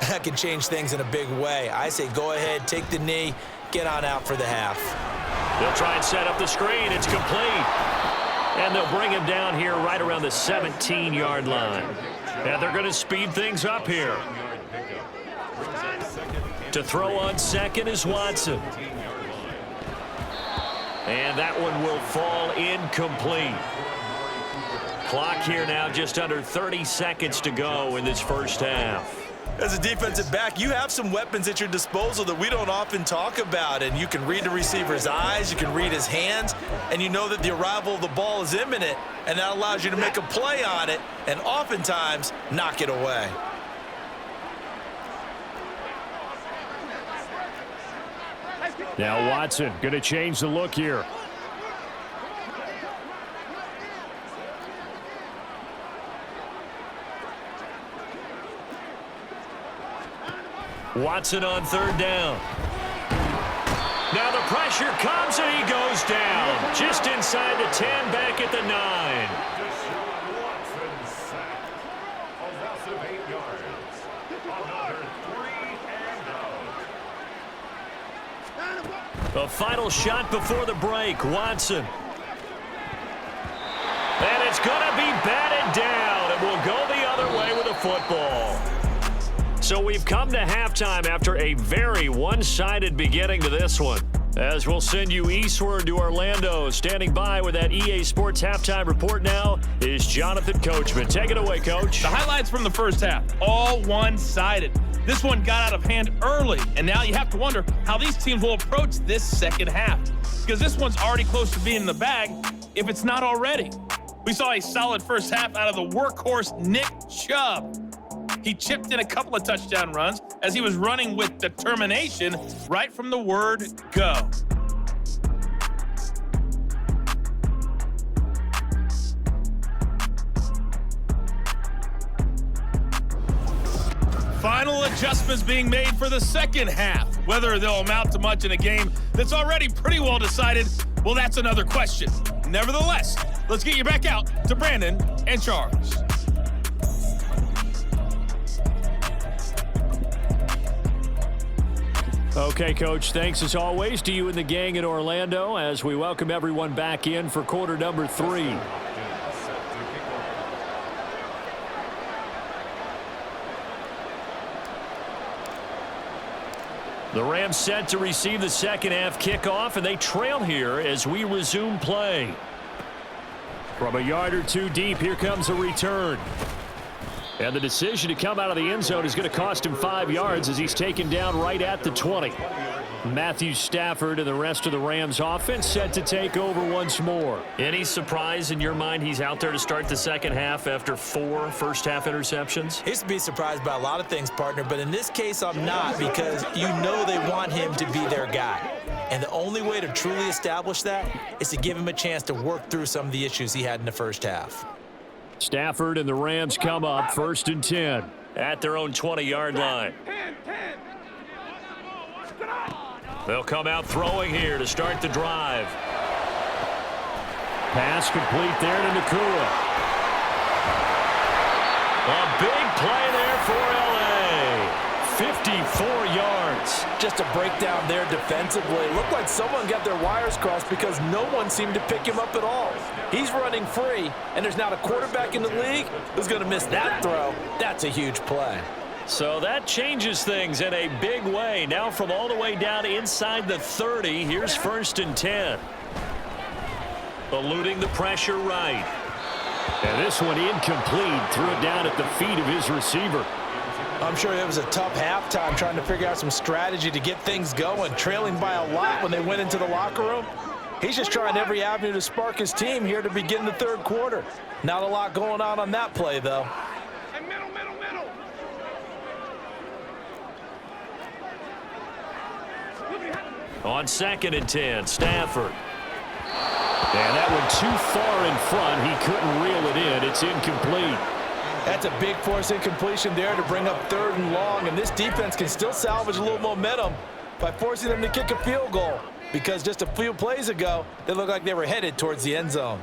that can change things in a big way. I say go ahead, take the knee, get on out for the half. They'll try and set up the screen. It's complete. And they'll bring him down here right around the 17-yard line. And they're going to speed things up here. To throw on 2nd is Watson. And that one will fall incomplete. Clock here now just under 30 seconds to go in this 1st half. As a defensive back, you have some weapons at your disposal that we don't often talk about, and you can read the receiver's eyes, you can read his hands, and you know that the arrival of the ball is imminent, and that allows you to make a play on it and oftentimes knock it away. Now Watson going to change the look here. Watson on 3rd down. Now the pressure comes and he goes down. Just inside the 10, back at the 9. Watson sacked. A loss of 8 yards. Another 3 and out. A final shot before the break. Watson. And it's going to be batted down. And we'll go the other way with the football. So we've come to halftime after a very one-sided beginning to this one. As we'll send you eastward to Orlando. Standing by with that EA Sports halftime report now is Jonathan Coachman. Take it away, Coach. The highlights from the 1st half, all one-sided. This one got out of hand early, and now you have to wonder how these teams will approach this 2nd half. Because this one's already close to being in the bag, if it's not already. We saw a solid 1st half out of the workhorse Nick Chubb. He chipped in a couple of touchdown runs as he was running with determination right from the word go. Final adjustments being made for the 2nd half. Whether they'll amount to much in a game that's already pretty well decided, well, that's another question. Nevertheless, let's get you back out to Brandon and Charles. Okay, Coach, thanks as always to you and the gang in Orlando as we welcome everyone back in for quarter number 3. The Rams set to receive the second half kickoff, and they trail here as we resume play. From a yard or two deep, here comes a return. And the decision to come out of the end zone is going to cost him 5 yards as he's taken down right at the 20. Matthew Stafford and the rest of the Rams offense set to take over once more. Any surprise in your mind he's out there to start the second half after 4 first-half interceptions? He's to be surprised by a lot of things, partner, but in this case I'm not, because you know they want him to be their guy. And the only way to truly establish that is to give him a chance to work through some of the issues he had in the first half. Stafford and the Rams come up 1st and 10 at their own 20-yard line. They'll come out throwing here to start the drive. Pass complete there to Nakua. A big play there for L.A. 54 yards. Just a breakdown there defensively. It looked like someone got their wires crossed because no one seemed to pick him up at all. He's running free, and there's not a quarterback in the league who's going to miss that throw. That's a huge play. So that changes things in a big way. Now from all the way down inside the 30, here's 1st and 10. Eluding the pressure right. And this one incomplete. Threw it down at the feet of his receiver. I'm sure it was a tough halftime trying to figure out some strategy to get things going, trailing by a lot when they went into the locker room. He's just trying every avenue to spark his team here to begin the third quarter. Not a lot going on that play, though. On 2nd and 10, Stafford. And that one too far in front. He couldn't reel it in. It's incomplete. That's a big force incompletion there to bring up 3rd and long, and this defense can still salvage a little momentum by forcing them to kick a field goal, because just a few plays ago, they looked like they were headed towards the end zone.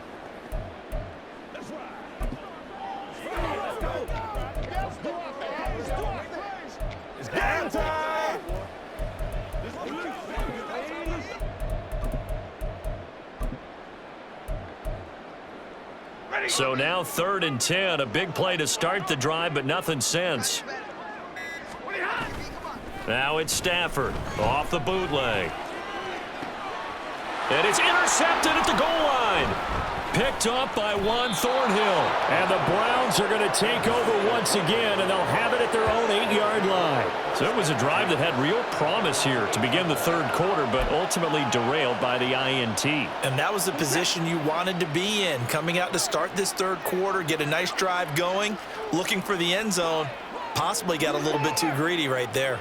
So now 3rd and 10, a big play to start the drive, but nothing since. Now it's Stafford off the bootleg. And it's intercepted at the goal line. Picked up by Juan Thornhill. And the Browns are going to take over once again, and they'll have it at their own 8-yard line. So it was a drive that had real promise here to begin the third quarter, but ultimately derailed by the INT. And that was the position you wanted to be in, coming out to start this third quarter, get a nice drive going, looking for the end zone. Possibly got a little bit too greedy right there.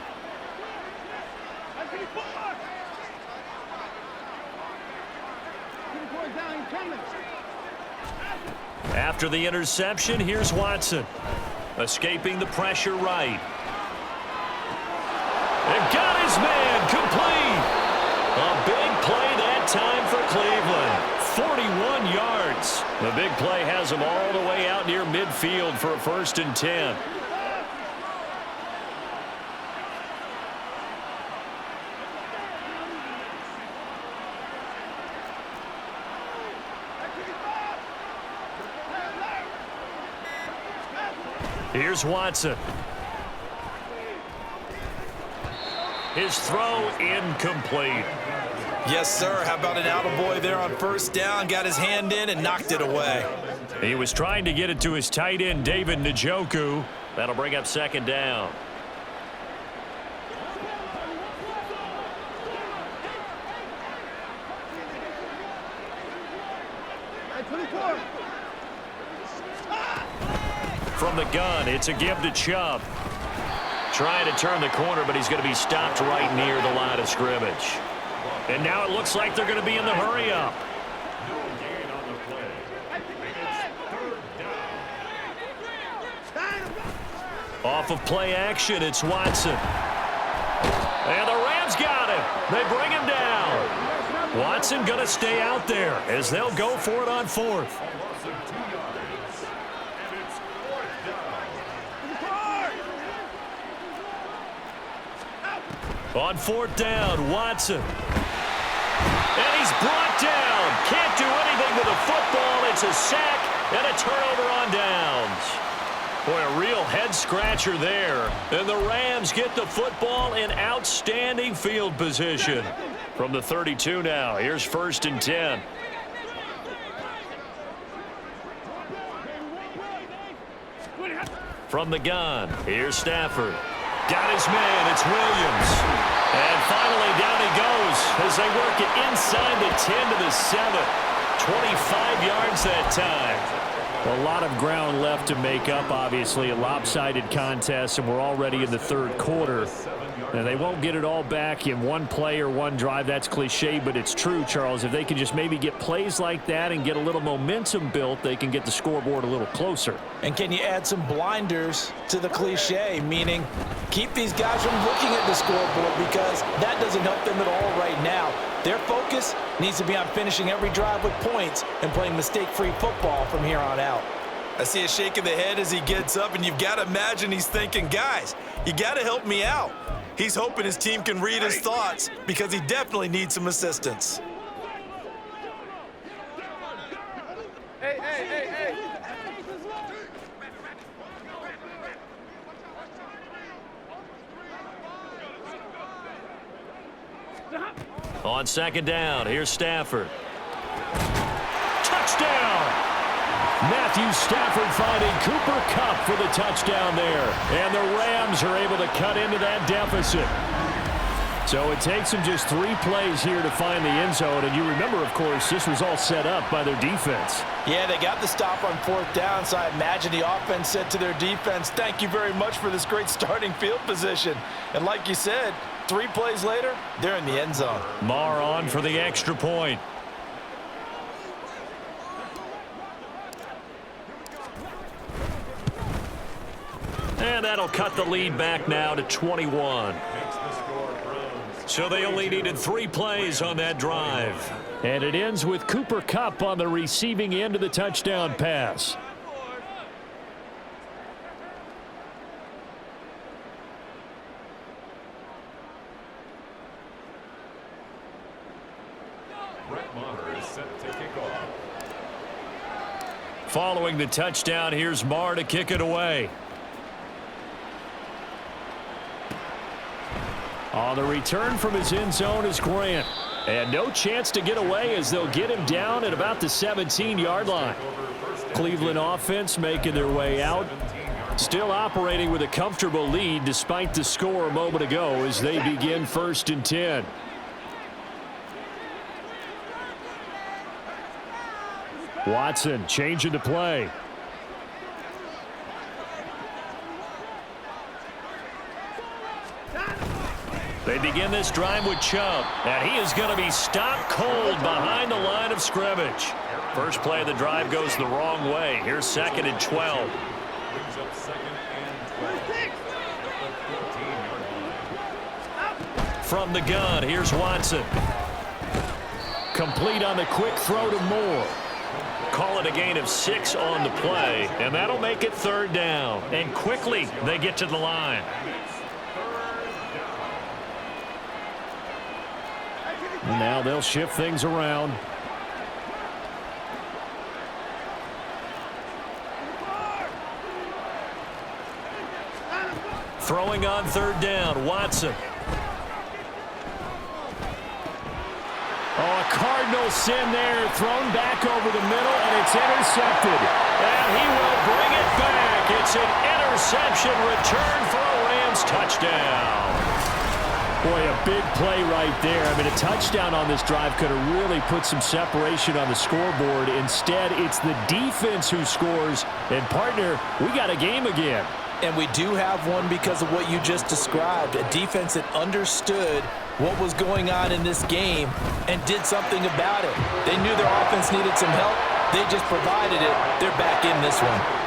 After the interception, here's Watson. Escaping the pressure right. And got his man complete. A big play that time for Cleveland. 41 yards. The big play has him all the way out near midfield for a 1st and 10. Here's Watson. His throw incomplete. Yes, sir. How about an attaboy there on 1st down? Got his hand in and knocked it away. He was trying to get it to his tight end, David Njoku. That'll bring up 2nd down. From the gun, it's a give to Chubb. Trying to turn the corner, but he's going to be stopped right near the line of scrimmage. And now it looks like they're going to be in the hurry-up. No gain on the play. It's 3rd down. Off of play action, it's Watson. And the Rams got him. They bring him down. Watson going to stay out there as they'll go for it on 4th. On 4th down, Watson. And he's brought down. Can't do anything with the football. It's a sack and a turnover on downs. Boy, a real head-scratcher there. And the Rams get the football in outstanding field position. From the 32 now, here's 1st and 10. From the gun, here's Stafford. Got his man, it's Williams. And finally down he goes as they work it inside the 10 to the 7. 25 yards that time. A lot of ground left to make up, obviously. A lopsided contest, and we're already in the 3rd quarter. And they won't get it all back in one play or one drive. That's cliche, but it's true, Charles. If they can just maybe get plays like that and get a little momentum built, they can get the scoreboard a little closer. And can you add some blinders to the cliche, meaning keep these guys from looking at the scoreboard, because that doesn't help them at all right now. Their focus needs to be on finishing every drive with points and playing mistake-free football from here on out. I see a shake of the head as he gets up, and you've got to imagine he's thinking, guys, you got to help me out. He's hoping his team can read his thoughts, because he definitely needs some assistance. Hey, hey, hey, hey. On 2nd down, here's Stafford. Touchdown! Matthew Stafford finding Cooper Kupp for the touchdown there. And the Rams are able to cut into that deficit. So it takes them just 3 plays here to find the end zone. And you remember, of course, this was all set up by their defense. Yeah, they got the stop on 4th down, so I imagine the offense said to their defense, thank you very much for this great starting field position. And like you said, 3 plays later, they're in the end zone. Marr on for the extra point. And that'll cut the lead back now to 21. So they only needed 3 plays on that drive. And it ends with Cooper Kupp on the receiving end of the touchdown pass. Following the touchdown, here's Marr to kick it away. On the return from his end zone is Grant. And no chance to get away as they'll get him down at about the 17-yard line. Cleveland offense making their way out. Still operating with a comfortable lead despite the score a moment ago as they begin 1st and 10. Watson changing the play. They begin this drive with Chubb, and he is going to be stopped cold behind the line of scrimmage. First play of the drive goes the wrong way. Here's 2nd and 12. From the gun, here's Watson. Complete on the quick throw to Moore. Call it a gain of 6 on the play, and that'll make it 3rd down. And quickly, they get to the line. Now they'll shift things around. Throwing on 3rd down, Watson. Oh, a cardinal sin there, thrown back over the middle, and it's intercepted. And he will bring it back. It's an interception return for a Rams touchdown. Boy, a big play right there. I mean, a touchdown on this drive could have really put some separation on the scoreboard. Instead, it's the defense who scores. And, partner, we got a game again. And we do have one because of what you just described. A defense that understood what was going on in this game and did something about it. They knew their offense needed some help. They just provided it. They're back in this one.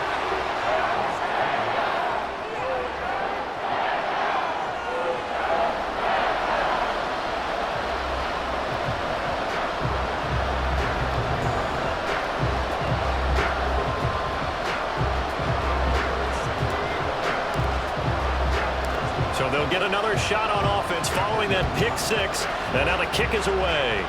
So they'll get another shot on offense following that pick six. And now the kick is away.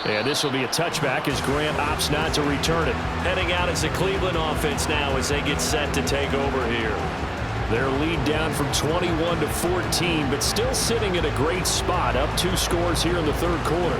And this will be a touchback as Grant opts not to return it. Heading out as the Cleveland offense now as they get set to take over here. Their lead down from 21 to 14, but still sitting in a great spot, up 2 scores here in the third quarter.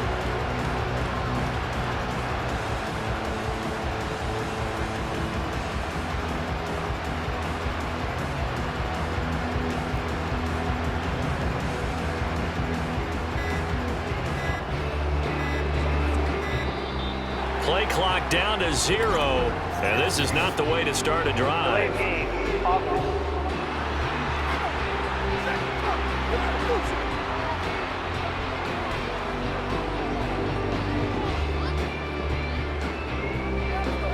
Play clock down to 0, and this is not the way to start a drive.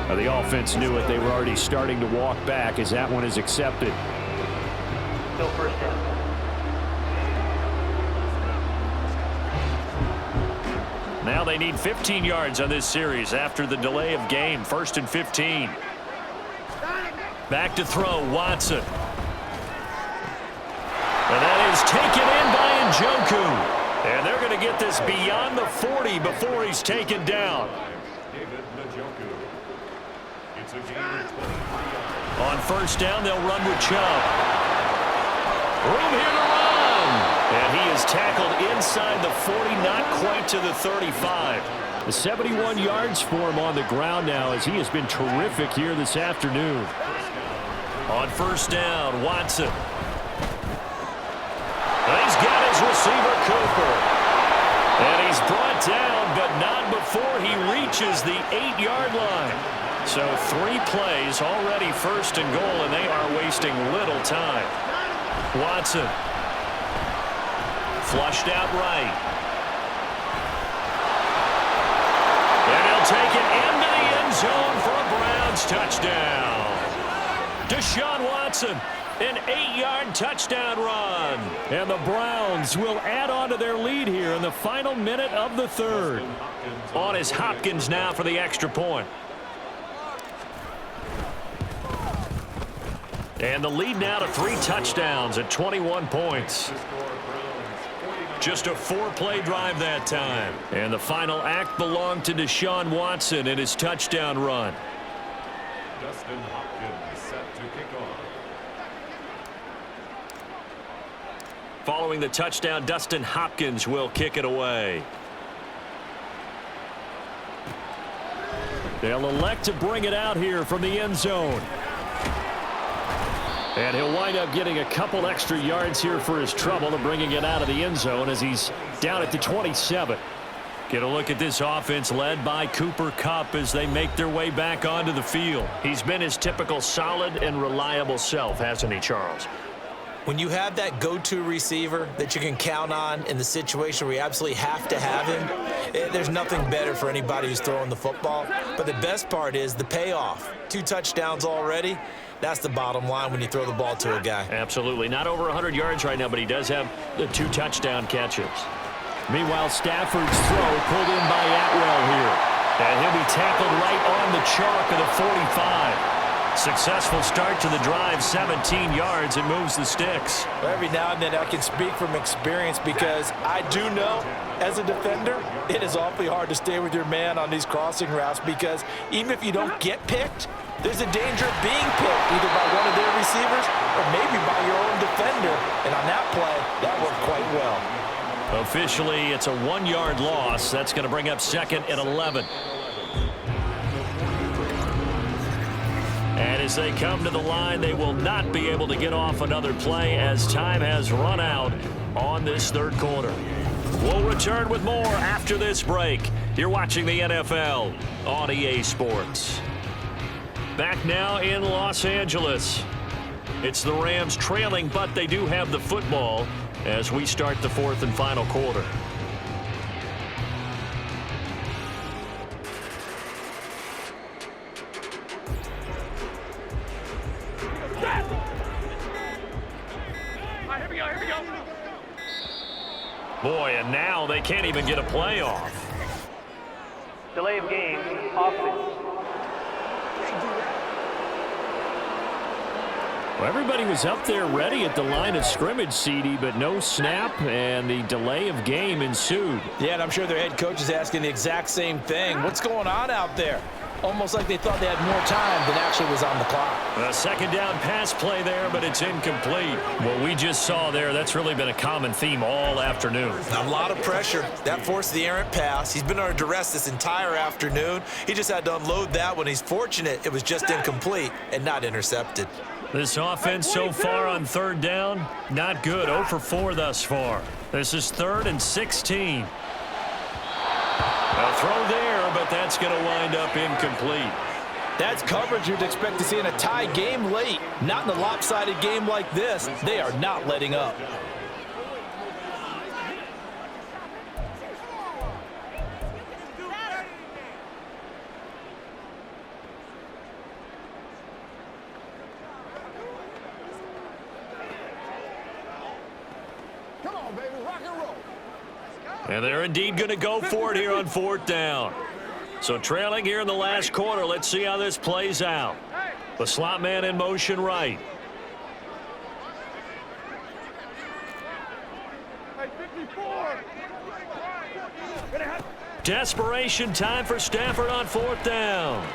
The offense knew it. They were already starting to walk back as that one is accepted. Still first down. Now they need 15 yards on this series after the delay of game. 1st and 15. Back to throw, Watson. And that is taken in by Njoku. And they're going to get this beyond the 40 before he's taken down. On 1st down, they'll run with Chubb. Room here to run. And he is tackled inside the 40, not quite to the 35. The 71 yards for him on the ground now as he has been terrific here this afternoon. On 1st down, Watson. And he's got his receiver, Cooper. And he's brought down, but not before he reaches the 8-yard line. So 3 plays, already 1st and goal, and they are wasting little time. Watson. Flushed out right. And he'll take it into the end zone for a Browns touchdown. Deshaun Watson, an 8-yard touchdown run. And the Browns will add on to their lead here in the final minute of the third. On is Hopkins now for the extra point. And the lead now to 3 touchdowns at 21 points. Just a 4-play drive that time. And the final act belonged to Deshaun Watson in his touchdown run. Dustin Hopkins set to kick off. Following the touchdown, Dustin Hopkins will kick it away. They'll elect to bring it out here from the end zone. And he'll wind up getting a couple extra yards here for his trouble and bringing it out of the end zone as he's down at the 27. Get a look at this offense led by Cooper Kupp as they make their way back onto the field. He's been his typical solid and reliable self, hasn't he, Charles? When you have that go-to receiver that you can count on in the situation where you absolutely have to have him, there's nothing better for anybody who's throwing the football. But the best part is the payoff. 2 touchdowns already. That's the bottom line when you throw the ball to a guy. Absolutely. Not over 100 yards right now, but he does have the 2 touchdown catches. Meanwhile, Stafford's throw pulled in by Atwell here. And he'll be tackled right on the chalk of the 45. Successful start to the drive, 17 yards, and moves the sticks. Every now and then I can speak from experience because I do know as a defender it is awfully hard to stay with your man on these crossing routes because even if you don't get picked, there's a danger of being picked either by one of their receivers or maybe by your own defender. And on that play, that worked quite well. Officially, it's a 1-yard loss. That's going to bring up 2nd and 11. And as they come to the line, they will not be able to get off another play as time has run out on this third quarter. We'll return with more after this break. You're watching the NFL on EA Sports. Back now in Los Angeles. It's the Rams trailing, but they do have the football as we start the 4th and final quarter. Here we go. Boy, and now they can't even get a play off. Delay of game, offense. Well, everybody was up there ready at the line of scrimmage, CD, but no snap, and the delay of game ensued. Yeah, and I'm sure their head coach is asking the exact same thing. What's going on out there? Almost like they thought they had more time than actually was on the clock. A second down pass play there, but it's incomplete. What we just saw there, that's really been a common theme all afternoon. A lot of pressure. That forced the errant pass. He's been under duress this entire afternoon. He just had to unload that one. He's fortunate it was just incomplete and not intercepted. This offense so far on third down, not good. 0 for 4 thus far. This is 3rd and 16. A throw there, but that's going to wind up incomplete. That's coverage you'd expect to see in a tie game late. Not in a lopsided game like this. They are not letting up. Come on, baby, rock and roll. And they're indeed going to go for it here on 4th down. So trailing here in the last quarter, let's see how this plays out. The slot man in motion right. Hey, 54. Desperation time for Stafford on 4th down.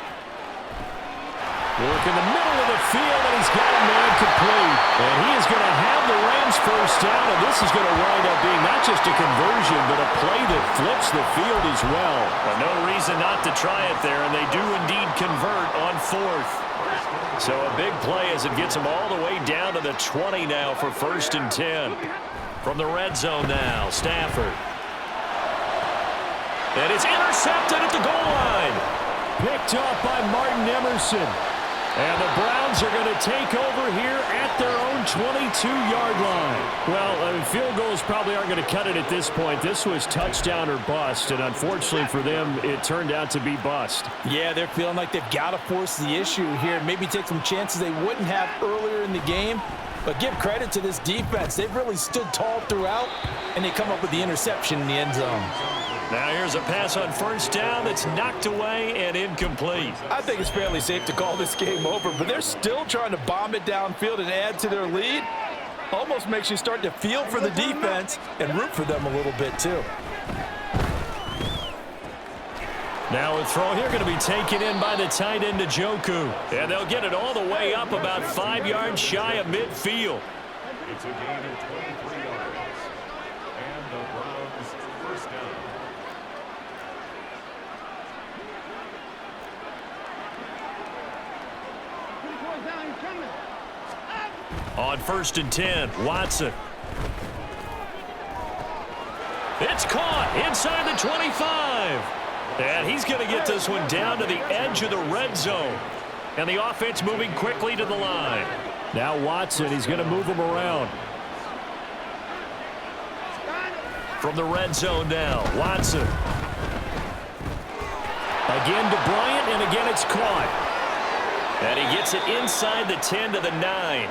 Work in the middle of the field, and he's got a man complete. And he is going to have the Rams first down, and this is going to wind up being not just a conversion, but a play that flips the field as well. But no reason not to try it there, and they do indeed convert on 4th. So a big play as it gets them all the way down to the 20 now for 1st and 10. From the red zone now, Stafford. And it's intercepted at the goal line. Picked up by Martin Emerson. And the Browns are going to take over here at their own 22-yard line. Well, field goals probably aren't going to cut it at this point. This was touchdown or bust, and unfortunately for them, it turned out to be bust. Yeah, they're feeling like they've got to force the issue here, maybe take some chances they wouldn't have earlier in the game. But give credit to this defense. They've really stood tall throughout, and they come up with the interception in the end zone. Now here's a pass on 1st down that's knocked away and incomplete. I think it's fairly safe to call this game over, but they're still trying to bomb it downfield and add to their lead. Almost makes you start to feel for the defense and root for them a little bit too. Now a throw here going to be taken in by the tight end Njoku. And they'll get it all the way up about 5 yards shy of midfield. It's a gain of 23 yards. And the Browns first down. On 1st and 10, Watson. It's caught inside the 25. And he's going to get this one down to the edge of the red zone. And the offense moving quickly to the line. Now Watson, he's going to move him around. From the red zone now, Watson. Again to Bryant, and again it's caught. And he gets it inside the 10 to the 9.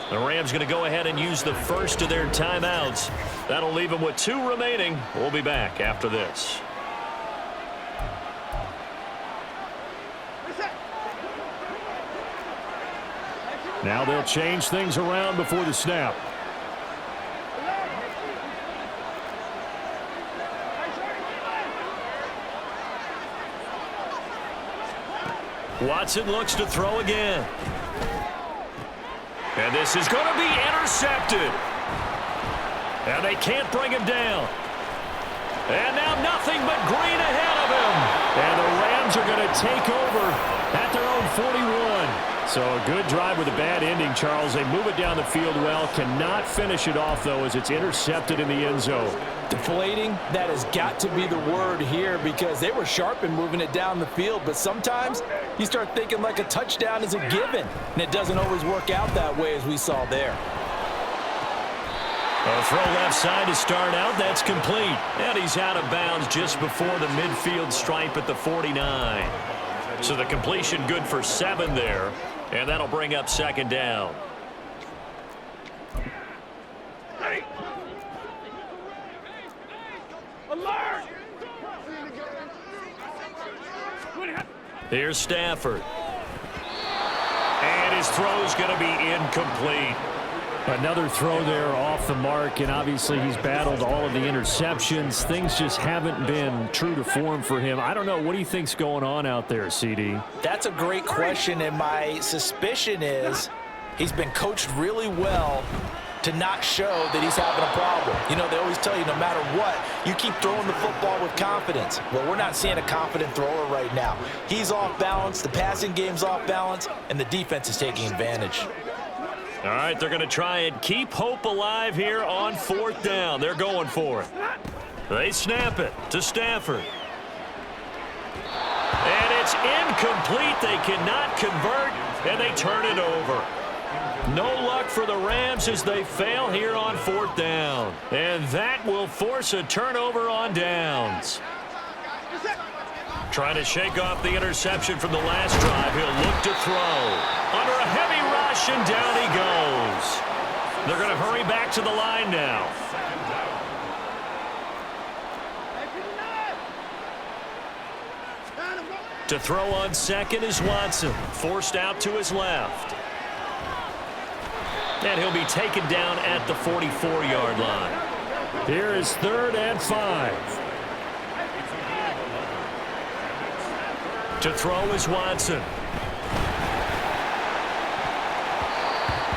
The Rams going to go ahead and use the first of their timeouts. That'll leave them with 2 remaining. We'll be back after this. Now they'll change things around before the snap. Watson looks to throw again. And this is going to be intercepted. And they can't bring him down. And now nothing but green ahead of him. And the Rams are going to take over at their own 41. So a good drive with a bad ending, Charles. They move it down the field well. Cannot finish it off, though, as it's intercepted in the end zone. Deflating, that has got to be the word here because they were sharp in moving it down the field. But sometimes you start thinking like a touchdown is a given. And it doesn't always work out that way as we saw there. A throw left side to start out. That's complete. And he's out of bounds just before the midfield stripe at the 49. So the completion good for 7 there. And that'll bring up 2nd down. Hey. Alert! Here's Stafford. His throw's going to be incomplete. Another throw there off the mark, and obviously he's battled all of the interceptions. Things just haven't been true to form for him. I don't know. What do you think's going on out there, CD? That's a great question, and my suspicion is he's been coached really well to not show that he's having a problem. You know, they always tell you no matter what, you keep throwing the football with confidence. Well, we're not seeing a confident thrower right now. He's off balance, the passing game's off balance, and the defense is taking advantage. All right, they're going to try and keep hope alive here on 4th down. They're going for it. They snap it to Stafford. And it's incomplete. They cannot convert, and they turn it over. No luck for the Rams as they fail here on 4th down. And that will force a turnover on downs. Trying to shake off the interception from the last drive. He'll look to throw. Under a heavy rush, and down he goes. They're going to hurry back to the line now. To throw on second is Watson. Forced out to his left. And he'll be taken down at the 44-yard line. Here is 3rd and 5. To throw is Watson.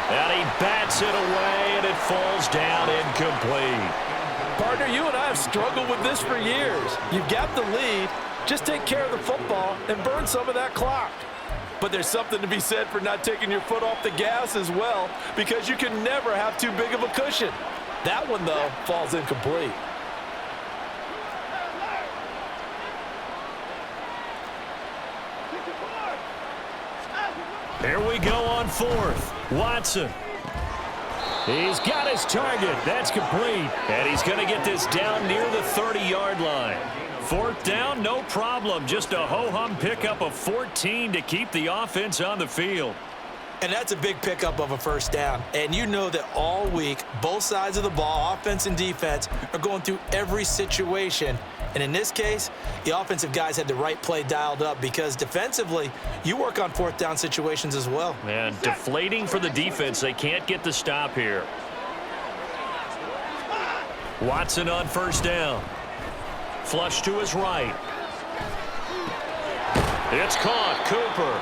And he bats it away, and it falls down incomplete. Partner, you and I have struggled with this for years. You've got the lead. Just take care of the football and burn some of that clock. But there's something to be said for not taking your foot off the gas as well, because you can never have too big of a cushion. That one, though, falls incomplete. Here we go on 4th. Watson. He's got his target. That's complete. And he's going to get this down near the 30-yard line. 4th down, no problem. Just a ho-hum pickup of 14 to keep the offense on the field. And that's a big pickup of a 1st down. And you know that all week, both sides of the ball, offense and defense, are going through every situation. And in this case, the offensive guys had the right play dialed up, because defensively, you work on 4th down situations as well. And deflating for the defense. They can't get the stop here. Watson on 1st down. Flush to his right. It's caught. Cooper.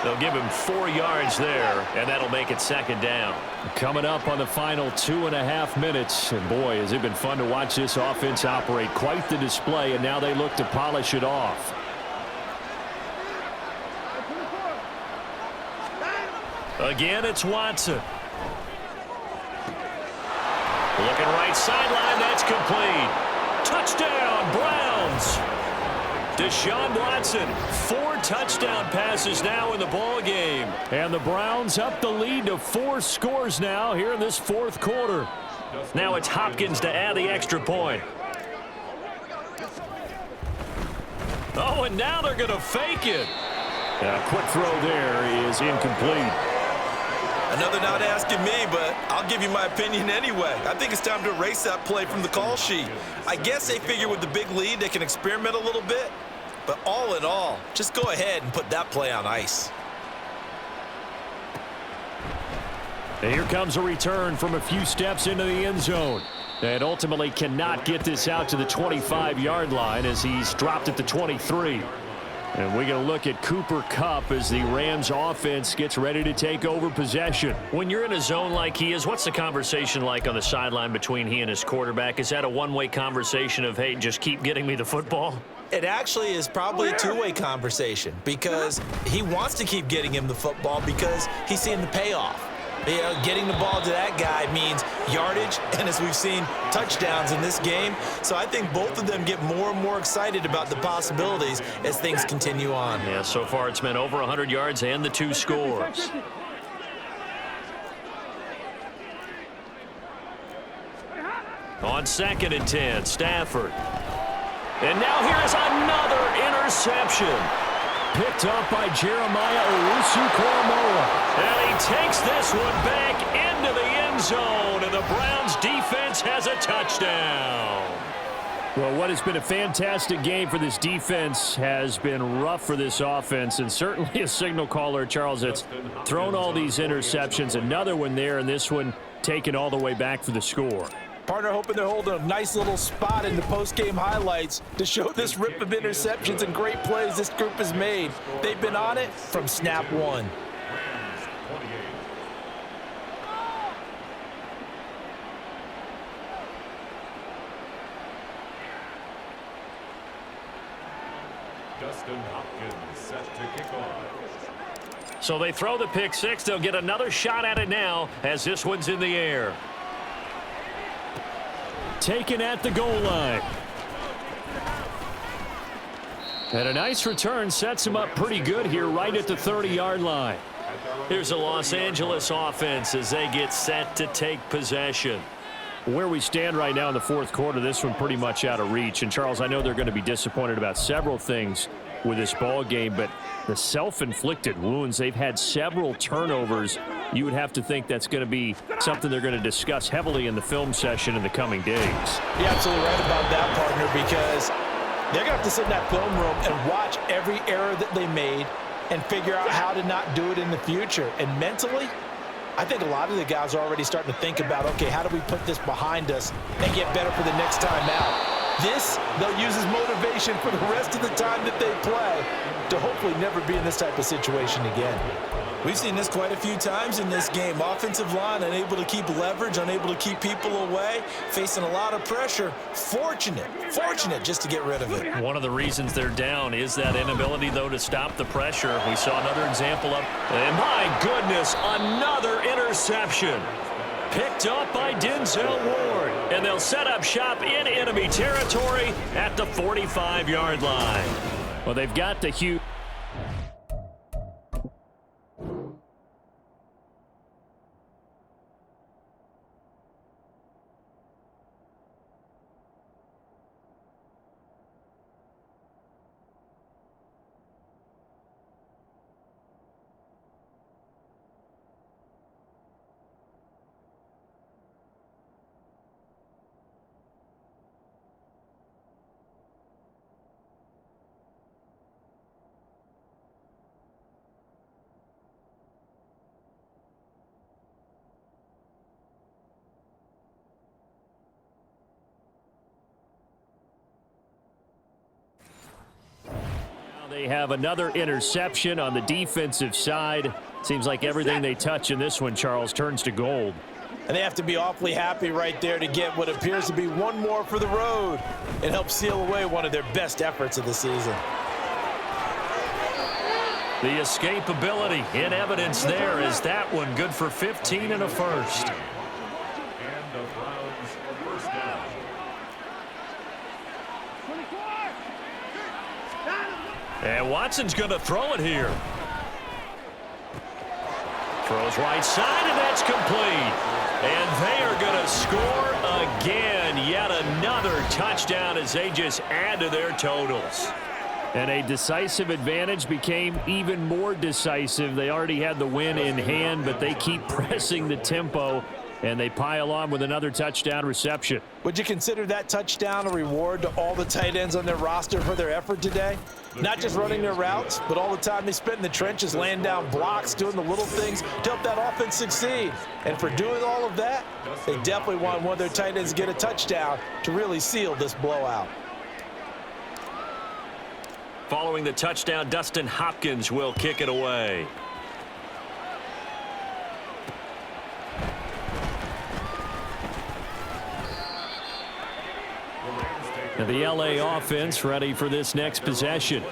They'll give him 4 yards there, and that'll make it 2nd down. Coming up on the final 2.5 minutes. And boy, has it been fun to watch this offense operate. Quite the display, and now they look to polish it off. Again, it's Watson. Looking right sideline. That's complete. Touchdown, Browns. Deshaun Watson, 4 touchdown passes now in the ball game. And the Browns up the lead to 4 scores now here in this 4th quarter. Now it's Hopkins to add the extra point. Oh, and now they're going to fake it. A quick throw there is incomplete. Another not asking me, but I'll give you my opinion anyway. I think it's time to erase that play from the call sheet. I guess they figure with the big lead they can experiment a little bit. But all in all, just go ahead and put that play on ice. And here comes a return from a few steps into the end zone. And ultimately cannot get this out to the 25-yard line as he's dropped at the 23. And we're going to look at Cooper Kupp as the Rams offense gets ready to take over possession. When you're in a zone like he is, what's the conversation like on the sideline between he and his quarterback? Is that a one-way conversation of, hey, just keep getting me the football? It actually is probably a two-way conversation, because he wants to keep getting him the football because he's seeing the payoff. You know, getting the ball to that guy means yardage, and as we've seen, touchdowns in this game. So I think both of them get more and more excited about the possibilities as things continue on. Yeah, so far it's been over 100 yards and the 2 scores. On 2nd and 10, Stafford. And now here is another interception. Picked up by Jeremiah Owusu-Koramoah. And he takes this one back into the end zone, and the Browns defense has a touchdown. Well, what has been a fantastic game for this defense has been rough for this offense, and certainly a signal caller, Charles, that's thrown all these interceptions. Another one there, and this one taken all the way back for the score. Partner hoping they're holding a nice little spot in the post-game highlights to show this rip of interceptions and great plays this group has made. They've been on it from snap one. Dustin Hopkins set to kick off. So they throw the pick six. They'll get another shot at it now as this one's in the air. Taken at the goal line. And a nice return sets him up pretty good here right at the 30-yard line. Here's the Los Angeles offense as they get set to take possession. Where we stand right now in the fourth quarter, this one pretty much out of reach. And, Charles, I know they're going to be disappointed about several things with this ball game, but the self-inflicted wounds, they've had several turnovers. You would have to think that's going to be something they're going to discuss heavily in the film session in the coming days. You're absolutely right about that, partner, because they're going to have to sit in that film room and watch every error that they made and figure out how to not do it in the future. And mentally, I think a lot of the guys are already starting to think about, okay, how do we put this behind us and get better for the next time out? This, they'll use as motivation for the rest of the time that they play to hopefully never be in this type of situation again. We've seen this quite a few times in this game. Offensive line unable to keep leverage, unable to keep people away, facing a lot of pressure. Fortunate just to get rid of it. One of the reasons they're down is that inability, though, to stop the pressure. We saw another example of, and my goodness, another interception. Picked up by Denzel Ward. And they'll set up shop in enemy territory at the 45-yard line. Well, they've got the huge... They have another interception on the defensive side. Seems like everything they touch in this one, Charles, turns to gold. And they have to be awfully happy right there to get what appears to be one more for the road and help seal away one of their best efforts of the season. The escapability in evidence there is that one good for 15 and a first. And the Browns first down. And Watson's going to throw it here. Throws right side, and that's complete. And they are going to score again. Yet another touchdown as they just add to their totals. And a decisive advantage became even more decisive. They already had the win in hand, but they keep pressing the tempo, and they pile on with another touchdown reception. Would you consider that touchdown a reward to all the tight ends on their roster for their effort today? Not just running their routes, but all the time they spent in the trenches, laying down blocks, doing the little things to help that offense succeed. And for doing all of that, they definitely want one of their tight ends to get a touchdown to really seal this blowout. Following the touchdown, Dustin Hopkins will kick it away. And the LA offense ready for this next possession.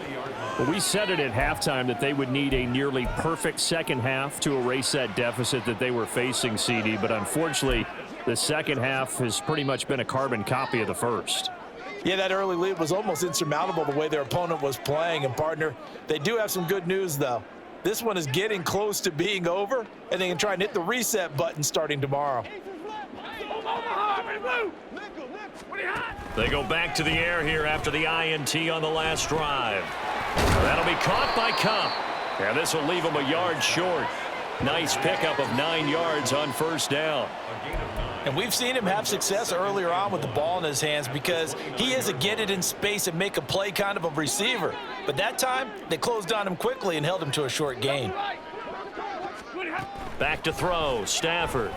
Well, we said it at halftime that they would need a nearly perfect second half to erase that deficit that they were facing, CD, but unfortunately the second half has pretty much been a carbon copy of the first. Yeah, that early lead was almost insurmountable the way their opponent was playing. And, partner, they do have some good news, though. This one is getting close to being over, and they can try and hit the reset button starting tomorrow. They go back to the air here after the INT on the last drive. That'll be caught by Cup. And this will leave them a yard short. Nice pickup of 9 yards on first down. And we've seen him have success earlier on with the ball in his hands because he is a get it in space and make a play kind of a receiver. But that time, they closed on him quickly and held him to a short gain. Back to throw, Stafford.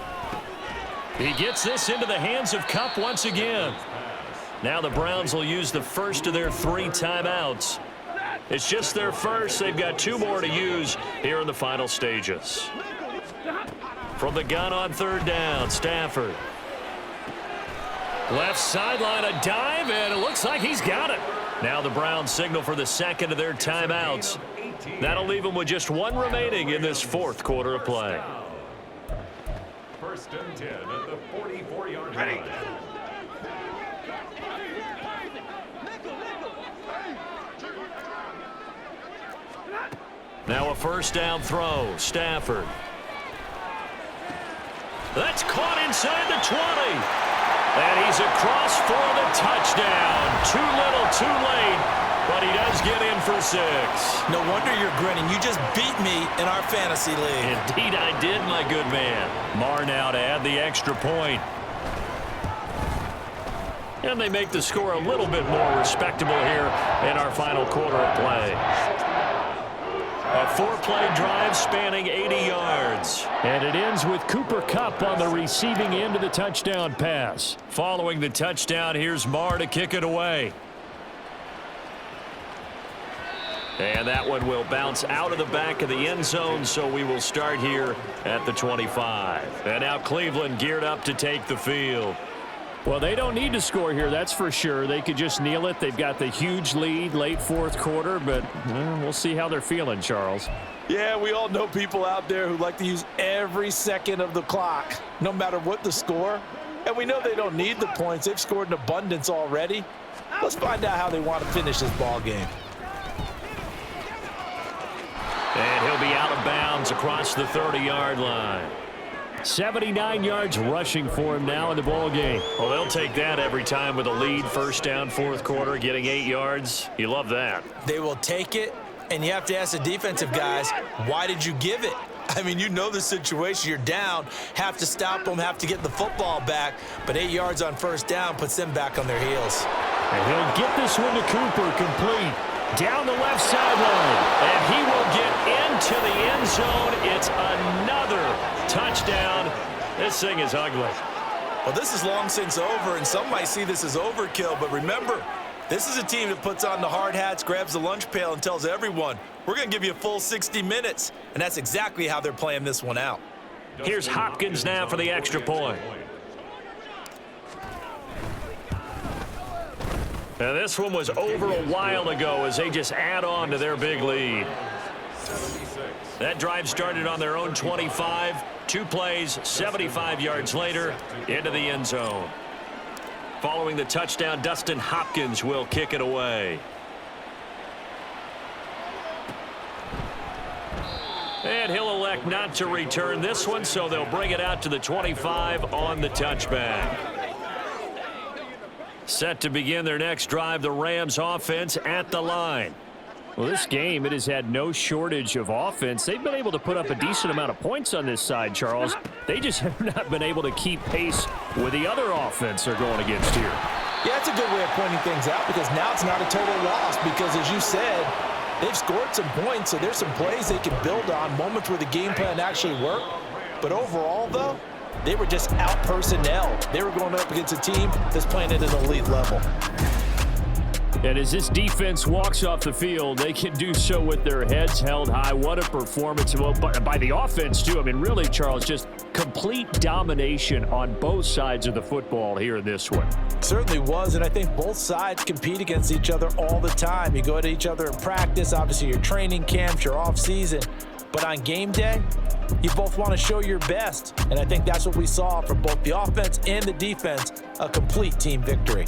He gets this into the hands of Kupp once again. Now the Browns will use the first of their 3 timeouts. It's just their first. They've got 2 more to use here in the final stages. From the gun on third down, Stafford. Left sideline, a dive, and it looks like he's got it. Now the Browns signal for the second of their timeouts. That'll leave them with just 1 remaining in this 4th quarter of play. First and 10 at the 44-yard line. Now a first down throw, Stafford. That's caught inside the 20. And he's across for the touchdown. Too little, too late, but he does get in for 6. No wonder you're grinning. You just beat me in our fantasy league. Indeed I did, my good man. Marr now to add the extra point. And they make the score a little bit more respectable here in our final quarter of play. A 4-play drive spanning 80 yards. And it ends with Cooper Kupp on the receiving end of the touchdown pass. Following the touchdown, here's Marr to kick it away. And that one will bounce out of the back of the end zone, so we will start here at the 25. And now Cleveland geared up to take the field. Well, they don't need to score here, that's for sure. They could just kneel it. They've got the huge lead late 4th quarter, but we'll see how they're feeling, Charles. Yeah, we all know people out there who like to use every second of the clock, no matter what the score. And we know they don't need the points. They've scored in abundance already. Let's find out how they want to finish this ball game. And he'll be out of bounds across the 30-yard line. 79 yards rushing for him now in the ball game. Well, they'll take that every time with a lead. First down, 4th quarter, getting 8 yards. You love that. They will take it, and you have to ask the defensive guys, why did you give it? I mean, you know the situation. You're down, have to stop them, have to get the football back, but 8 yards on first down puts them back on their heels. And he'll get this one to Cooper, complete. Down the left sideline, and he will get into the end zone. It's another touchdown. This thing is ugly. Well, this is long since over, and some might see this as overkill, but remember, this is a team that puts on the hard hats, grabs the lunch pail, and tells everyone, we're going to give you a full 60 minutes, and that's exactly how they're playing this one out. Here's Hopkins now for the extra point. And this one was over a while ago as they just add on to their big lead. That drive started on their own 25. 2 plays, 75 yards later, into the end zone. Following the touchdown, Dustin Hopkins will kick it away. And he'll elect not to return this one, so they'll bring it out to the 25 on the touchback. Set to begin their next drive, the Rams offense at the line. Well, this game, it has had no shortage of offense. They've been able to put up a decent amount of points on this side, Charles. They just have not been able to keep pace with the other offense they're going against here. Yeah, that's a good way of pointing things out because now it's not a total loss because, as you said, they've scored some points, so there's some plays they can build on, moments where the game plan actually worked. But overall, though, they were just out personnel. They were going up against a team that's playing at an elite level. And as this defense walks off the field, they can do so with their heads held high. What a performance by the offense, too. I mean, really, Charles, just complete domination on both sides of the football here in this one. Certainly was, and I think both sides compete against each other all the time. You go at each other in practice, obviously your training camps, your off-season. But on game day, you both want to show your best. And I think that's what we saw from both the offense and the defense, a complete team victory.